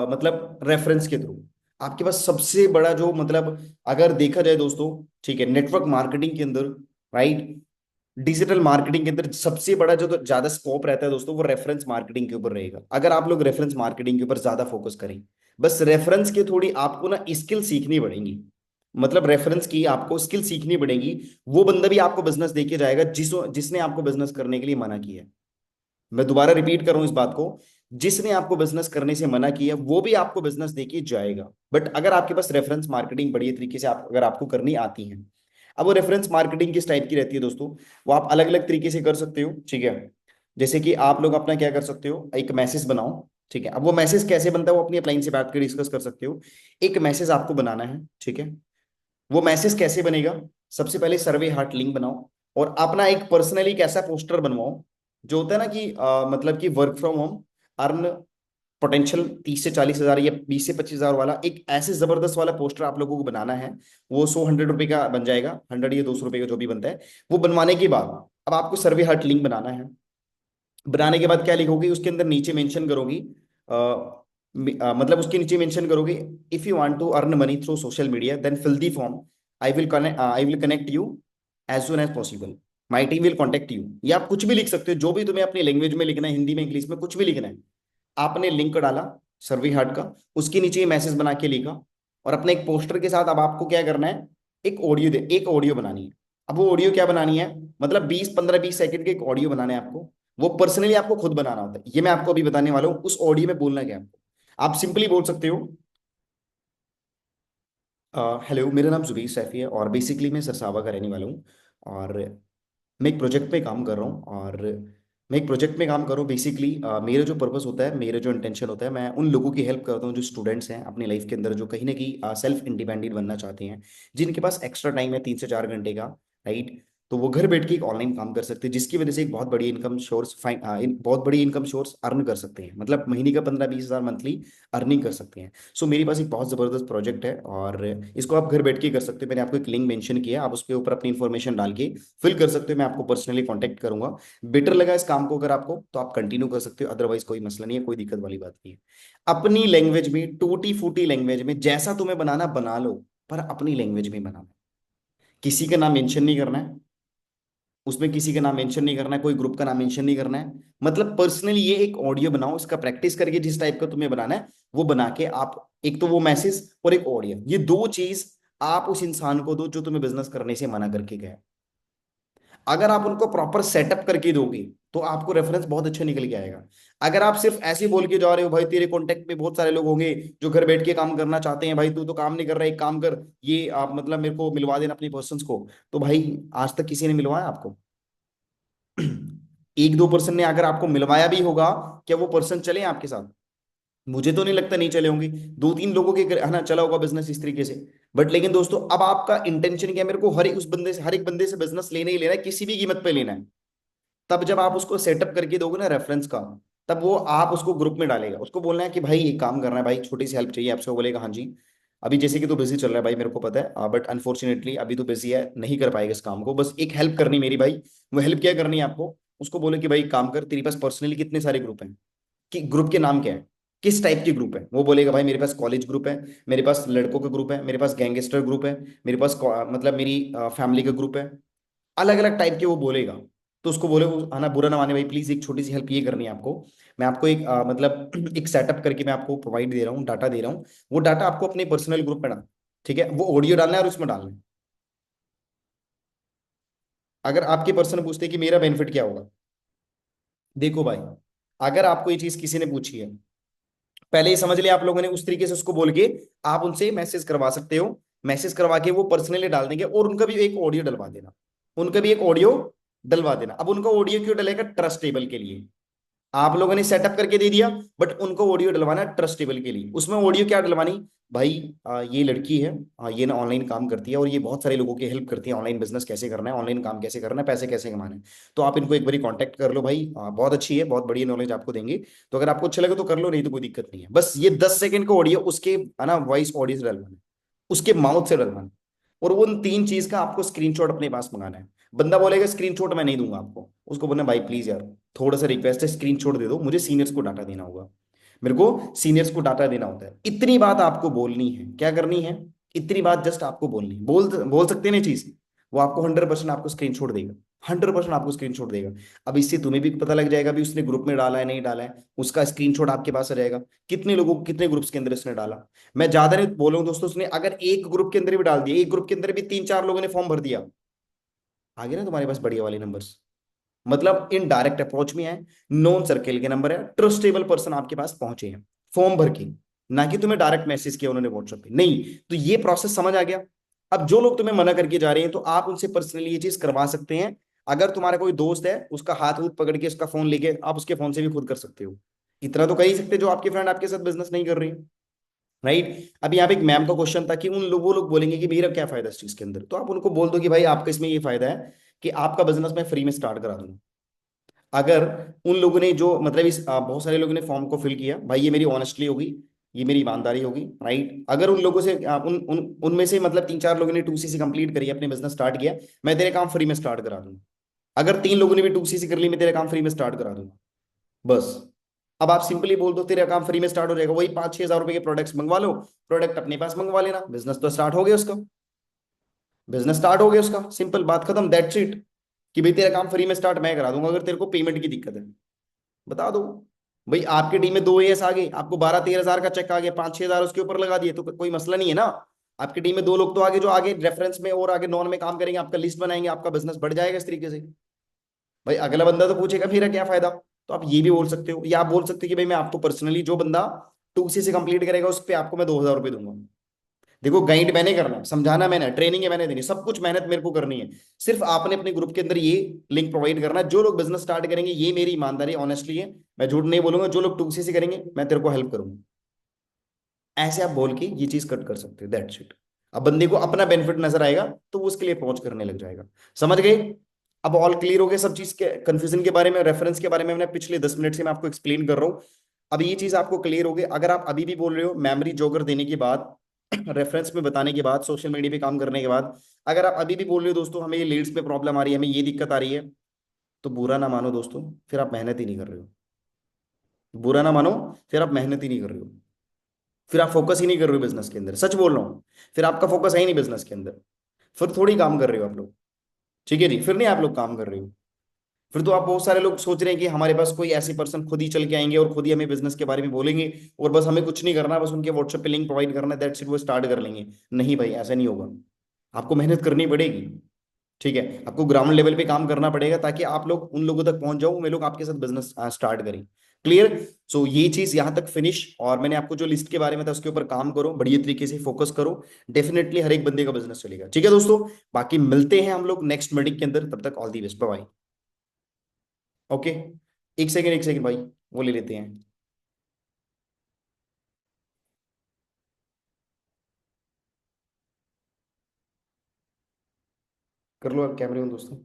मतलब रेफरेंस के थ्रू। आपके पास सबसे बड़ा जो मतलब अगर देखा जाए दोस्तों, ठीक है, नेटवर्क मार्केटिंग के अंदर, राइट, डिजिटल मार्केटिंग के अंदर सबसे बड़ा जो तो ज्यादा स्कोप रहता है दोस्तों, वो रेफरेंस मार्केटिंग के ऊपर रहेगा। अगर आप लोग रेफरेंस मार्केटिंग के ऊपर ज्यादा फोकस करें, बस रेफरेंस के थोड़ी आपको ना स्किल सीखनी पड़ेगी, मतलब रेफरेंस की आपको स्किल सीखनी पड़ेगी। वो बंदा भी आपको बिजनेस देके जाएगा जिसने आपको बिजनेस करने के लिए मना किया है। मैं दोबारा रिपीट कर रहा हूं इस बात को, जिसने आपको बिजनेस करने से मना किया वो भी आपको बिजनेस देके जाएगा। बट अगर आपके पास रेफरेंस मार्केटिंग बढ़िया तरीके से आप अगर आपको करनी आती है, अब वो रेफरेंस मार्केटिंग किस टाइप की रहती है दोस्तों, वो आप अलग अलग तरीके से कर सकते हो, ठीक है? जैसे कि आप लोग अपना क्या कर सकते हो, एक मैसेज बनाओ, ठीक है? अब वो मैसेज कैसे बनता है वो अपनी अपलाइन से बैठ कर डिस्कस कर सकते हो। एक मैसेज आपको बनाना है, ठीक है? वो मैसेज कैसे बनेगा, सबसे पहले सर्वे हार्ट लिंक बनाओ, और अपना एक पर्सनली कैसा पोस्टर बनवाओ, जो होता है ना कि मतलब कि work from home, earn potential 30 से 40 हजार या 20 से 25 हजार वाला एक ऐसे जबरदस्त वाला पोस्टर आप लोगों को बनाना है। वो 100 100 रुपए का बन जाएगा, 100 या 200 रुपए का जो भी बनता है। वो बनवाने के बाद अब आपको सर्वे हार्ट लिंक बनाना है। बनाने के बाद क्या लिखोगी उसके अंदर, नीचे मेंशन करोगी, मतलब उसके नीचे मेंशन करोगे, if you want to earn money through social media then fill the form, I will connect you as soon as possible, my team will contact you. या आप कुछ भी लिख सकते हो, जो भी तुम्हें अपनी लैंग्वेज में लिखना है, हिंदी में इंग्लिश में कुछ भी लिखना है। आपने लिंक डाला सर्वे हार्ट का, उसके नीचे मैसेज बना के लिखा, और अपने एक पोस्टर के साथ अब आपको क्या करना है, एक ऑडियो बनानी है। अब वो ऑडियो क्या बनानी है, मतलब 20 15 20 सेकंड के एक ऑडियो बनाना है आपको। वो पर्सनली आपको खुद बनाना होता है, ये मैं आपको अभी बताने वाला हूँ। उस ऑडियो में बोलना क्या है आपको, आप सिंपली बोल सकते हो, हेलो मेरा नाम जुबीर सैफी है और बेसिकली मैं सरसावा का रहने वाला हूँ। और मैं एक प्रोजेक्ट पे काम कर रहा हूँ, और मैं एक प्रोजेक्ट में काम कर रहा हूँ। बेसिकली मेरा जो पर्पस होता है, मेरा जो इंटेंशन होता है, मैं उन लोगों की हेल्प करता हूँ जो स्टूडेंट्स हैं अपनी लाइफ के अंदर, जो कहीं ना कहीं सेल्फ इंडिपेंडेंट बनना चाहते हैं, जिनके पास एक्स्ट्रा टाइम है 3 से 4 घंटे का, राइट। तो वो घर बैठ के एक ऑनलाइन काम कर सकते हैं, जिसकी वजह से एक बहुत बड़ी इनकम सोर्स बहुत बड़ी इनकम सोर्स अर्न कर सकते हैं, मतलब महीने का 15 20 हजार मंथली अर्निंग कर सकते हैं। सो मेरे पास एक बहुत ज़बरदस्त प्रोजेक्ट है, और इसको आप घर बैठ के कर सकते हो। मैंने आपको एक लिंक मेंशन किया, आप उसके ऊपर अपनी इन्फॉर्मेशन डाल के फिल कर सकते हो। मैं आपको पर्सनली कांटेक्ट करूंगा। बेटर लगा इस काम को अगर आपको, तो आप कंटिन्यू कर सकते हो, अदरवाइज कोई मसला नहीं है, कोई दिक्कत वाली बात नहीं है। अपनी लैंग्वेज में, टूटी फूटी लैंग्वेज में, जैसा तुम्हें बनाना बना लो, पर अपनी लैंग्वेज में बनाना। किसी का नाम मेंशन नहीं करना है उसमें, किसी का नाम मेंशन नहीं करना है, कोई ग्रुप का नाम मेंशन नहीं करना है। मतलब पर्सनली ये एक ऑडियो बनाओ, इसका प्रैक्टिस करके जिस टाइप का तुम्हें बनाना है वो बना के आप, एक तो वो मैसेज और एक ऑडियो, ये दो चीज आप उस इंसान को दो जो तुम्हें बिजनेस करने से मना करके गया। अगर आप उनको प्रॉपर सेटअप करके दोगे तो आपको रेफरेंस बहुत अच्छा निकल के आएगा। अगर आप सिर्फ ऐसे बोल के जा रहे हो, भाई तेरे कांटेक्ट में बहुत सारे लोग होंगे जो घर बैठ के काम करना चाहते हैं, भाई तू तो काम नहीं कर रहा, एक काम कर, ये आप मतलब मेरे को मिलवा देना अपनी पर्सन को, तो भाई आज तक किसी ने मिलवाया आपको? 1 2 पर्सन ने अगर आपको मिलवाया भी होगा, क्या वो पर्सन चले आपके साथ? मुझे तो नहीं लगता नहीं चले होंगे। 2 3 लोगों के है ना चला होगा बिजनेस इस तरीके से। बट लेकिन दोस्तों, अब आपका इंटेंशन क्या है, मेरे को हर एक बंदे से बिजनेस लेना ही लेना है, किसी भी कीमत पे लेना है। तब जब आप उसको सेटअप करके दोगे ना रेफरेंस का, तब वो आप उसको ग्रुप में डालेगा, उसको बोलना है कि भाई एक काम करना है भाई, छोटी सी हेल्प चाहिए आपसे, वो बोलेगा हाँ जी। अभी जैसे कि तो बिजी चल रहा है भाई, मेरे को पता है, बट अनफॉर्चुनेटली अभी तो बिजी है, नहीं कर पाएगा इस काम को, बस एक हेल्प करनी मेरी भाई। वो हेल्प क्या करनी है आपको, उसको बोले कि भाई काम कर, तेरे पास पर्सनली कितने सारे ग्रुप हैं, कि ग्रुप के नाम क्या है, किस टाइप के ग्रुप है। वो बोलेगा भाई मेरे पास कॉलेज ग्रुप है, मेरे पास लड़कों का ग्रुप है, मेरे पास गैंगस्टर ग्रुप है, मेरे पास मतलब मेरी फैमिली का ग्रुप है, अलग अलग टाइप के वो बोलेगा। तो उसको बोले वो आना बुरा ना माने भाई, प्लीज एक छोटी सी हेल्प ये करनी है आपको। मैं आपको एक मतलब एक सेटअप करके मैं आपको प्रोवाइड दे रहा हूँ, डाटा दे रहा हूँ। वो डाटा आपको अपने पर्सनल ग्रुप में डालना, ठीक है? वो ऑडियो डालना है और उसमें डालना है। अगर आपके पर्सन पूछते हैं कि मेरा बेनिफिट क्या होगा, देखो भाई, अगर आपको ये चीज किसी ने पूछी है, पहले ही समझ लिया आप लोगों ने, उस तरीके से उसको बोल के आप उनसे मैसेज करवा सकते हो। मैसेज करवा के वो पर्सनली डाल देंगे, और उनका भी एक ऑडियो डलवा देना, उनका भी एक ऑडियो डलवा देना। अब उनका ऑडियो क्यों डलेगा? ट्रस्टेबल के लिए। आप लोगों ने सेटअप करके दे दिया, बट उनको ऑडियो डलवाना ट्रस्टेबल के लिए। उसमें ऑडियो क्या डलवानी, भाई ये लड़की है, ये ना ऑनलाइन काम करती है और ये बहुत सारे लोगों की हेल्प करती है, ऑनलाइन बिजनेस कैसे करना है, ऑनलाइन काम कैसे करना है, पैसे कैसे कमाने हैं। तो आप इनको एक बार कांटेक्ट कर लो भाई, बहुत अच्छी है, बहुत बढ़िया नॉलेज आपको देंगे। तो अगर आपको अच्छा लगे तो कर लो, नहीं तो कोई दिक्कत नहीं है। बस ये 10 सेकंड का ऑडियो उसके है ना वॉइस ऑडियो से डलवाना है, उसके माउथ से डलवाना है। और वो उन 3 चीज का आपको स्क्रीनशॉट अपने पास मंगाना है। बंदा बोलेगा स्क्रीनशॉट मैं नहीं दूंगा आपको, उसको बोलना भाई प्लीज यार, थोड़ा सा रिक्वेस्ट है, स्क्रीनशॉट दे दो, मुझे सीनियर्स को डाटा देना होगा, मेरे को सीनियर्स को डाटा देना होता है। इतनी बात आपको बोलनी है, क्या करनी है, इतनी बात जस्ट आपको बोलनी है। बोल बोल सकते हैं ना चीज, वो आपको 100% आपको स्क्रीनशॉट देगा, 100% आपको स्क्रीनशॉट देगा। अब इससे तुम्हें भी पता लग जाएगा भी उसने ग्रुप में डाला है नहीं डाला है, उसका स्क्रीनशॉट आपके पास आ जाएगा, कितने लोगों कितने ग्रुप्स के अंदर उसने डाला। मैं ज्यादा नहीं बोल रहा हूँ दोस्तों, उसने अगर एक ग्रुप के अंदर भी डाल दिया, एक ग्रुप के अंदर भी 3 4 लोगों ने फॉर्म भर दिया, आ गए ना तुम्हारे पास बढ़िया वाले नंबर्स। मतलब इन डायरेक्ट अप्रोच में है, नॉन सर्किल के नंबर है, ट्रस्टेबल पर्सन आपके पास पहुंचे हैं फॉर्म भर के, ना कि तुम्हें डायरेक्ट मैसेज किया उन्होंने व्हाट्सएप पे, नहीं। तो ये प्रोसेस समझ आ गया। अब जो लोग तुम्हें मना करके जा रहे हैं, तो आप उनसे पर्सनली ये चीज करवा सकते हैं। अगर तुम्हारा कोई दोस्त है, उसका हाथ वूथ पकड़ के उसका फोन लेके आप उसके फोन से भी खुद कर सकते हो। इतना तो कर ही सकते, जो आपके फ्रेंड आपके साथ बिजनेस नहीं कर रही, राइट। अब यहाँ पे एक मैम का क्वेश्चन था कि वो लोग बोलेंगे कि मेरा क्या फायदा इस चीज के अंदर, तो आप उनको बोल दो कि भाई आपका इसमें ये फायदा है कि आपका बिजनेस मैं फ्री में स्टार्ट करा दूंगा। अगर उन लोगों ने जो मतलब बहुत सारे लोगों ने फॉर्म को फिल किया भाई, ये मेरी ऑनेस्टली होगी, ये मेरी ईमानदारी होगी, राइट। अगर उन लोगों से उन उन उनमें से मतलब 3-4 लोगों ने 2CC कंप्लीट करी, अपने बिजनेस स्टार्ट किया, मैं तेरे काम फ्री में स्टार्ट करा दूंगा। अगर 3 लोगों ने भी 2CC कर ली, मैं तेरा काम फ्री में स्टार्ट करा दूंगा। बस। अब आप सिंपली बोल दो तेरा काम फ्री में स्टार्ट हो जाएगा, वही 5-6 हज़ार रुपए के प्रोडक्ट्स मंगवा लो, प्रोडक्ट अपने पास मंगवा लेना, बिजनेस तो स्टार्ट हो गया उसका। बिजनेस स्टार्ट हो गया उसका, सिंपल बात खत्म, दैट्स इट। कि भाई तेरा काम फ्री में स्टार्ट मैं करा दूंगा, अगर तेरे को पेमेंट की दिक्कत है बता दो। भाई आपकी टीम में 2 AS आ गए, आपको 12-13 हज़ार का चेक आ गया, 5-6 हज़ार उसके ऊपर लगा दिए, तो कोई मसला नहीं है ना। आपकी टीम में 2 लोग तो आगे, जो आगे रेफरेंस में और आगे नॉन में काम करेंगे, आपका लिस्ट बनाएंगे, आपका बिजनेस बढ़ जाएगा इस तरीके से। भाई अगला बंदा तो पूछेगा फिर क्या फायदा। तो आप ये भी बोल सकते हो, या आप बोल सकते हो कि भाई मैं आपको पर्सनली, जो बंदा 2C से कंप्लीट करेगा उस पर आपको मैं 2,000 रुपये दूंगा। देखो गाइड मैंने करना है, समझाना मैंने, ट्रेनिंग है मैंने देनी, सब कुछ मेहनत मेरे को करनी है। सिर्फ आपने अपने ग्रुप के अंदर ये लिंक प्रोवाइड करना है, जो लोग बिजनेस स्टार्ट करेंगे, ये मेरी ईमानदारी ऑनेस्टली है, मैं झूठ नहीं बोलूंगा, जो लोग 2C से करेंगे मैं तेरे को हेल्प करूंगा। ऐसे आप बोल के ये चीज कट कर सकते हो, दैट्स इट। अब बंदे को अपना बेनिफिट नजर आएगा तो वो उसके लिए पहुंच करने लग जाएगा। समझ गए? अब ऑल क्लियर हो गया सब चीज के कंफ्यूजन के बारे में, रेफरेंस के बारे में मैंने पिछले 10 मिनट से मैं आपको एक्सप्लेन कर रहा हूँ। अब ये चीज आपको क्लियर हो गई। अगर आप अभी भी बोल रहे हो मेमोरी जोगर देने के बाद, रेफरेंस में बताने के बाद, सोशल मीडिया पे काम करने के बाद, अगर आप अभी भी बोल रहे हो दोस्तों हमें ये लीड्स पे प्रॉब्लम आ रही है, हमें ये दिक्कत आ रही है, तो बुरा ना मानो दोस्तों, फिर आप मेहनत ही नहीं कर रहे हो। बुरा ना मानो, फिर आप मेहनत ही नहीं कर रहे हो, फिर आप फोकस ही नहीं कर रहे हो बिजनेस के अंदर, सच बोल रहा हूँ। फिर आपका फोकस है ही नहीं बिजनेस के अंदर, फिर थोड़ी काम कर रहे हो आप लोग। ठीक है जी, फिर नहीं आप लोग काम कर रहे हो। फिर तो आप, बहुत सारे लोग सोच रहे हैं कि हमारे पास कोई ऐसे पर्सन खुद ही चल के आएंगे और खुद ही हमें बिजनेस के बारे में बोलेंगे, और बस हमें कुछ नहीं करना, बस उनके व्हाट्सएप पे लिंक प्रोवाइड करना है, दैट्स इट, वो स्टार्ट कर लेंगे। नहीं भाई, ऐसा नहीं होगा। आपको मेहनत करनी पड़ेगी। ठीक है, आपको ग्राउंड लेवल पे काम करना पड़ेगा, ताकि आप लोग उन लोगों तक पहुंच जाओ, वे लोग आपके साथ बिजनेस स्टार्ट करें। क्लियर? सो ये चीज यहां तक फिनिश। और मैंने आपको जो लिस्ट के बारे में था उसके ऊपर काम करो, बढ़िया तरीके से फोकस करो। डेफिनेटली हर एक बंदे का बिजनेस चलेगा। ठीक है दोस्तों, बाकी मिलते हैं हम लोग नेक्स्ट मीटिंग के अंदर, तब तक all the best, bye. Okay, एक सेकेंड एक सेकेंड भाई, वो ले लेते हैं। कर लो आप कैमरे में दोस्तों।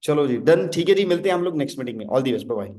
चलो जी, डन, ठीक है जी, मिलते हैं हम लोग नेक्स्ट मीटिंग में, ऑल दी बेस्ट, बाय।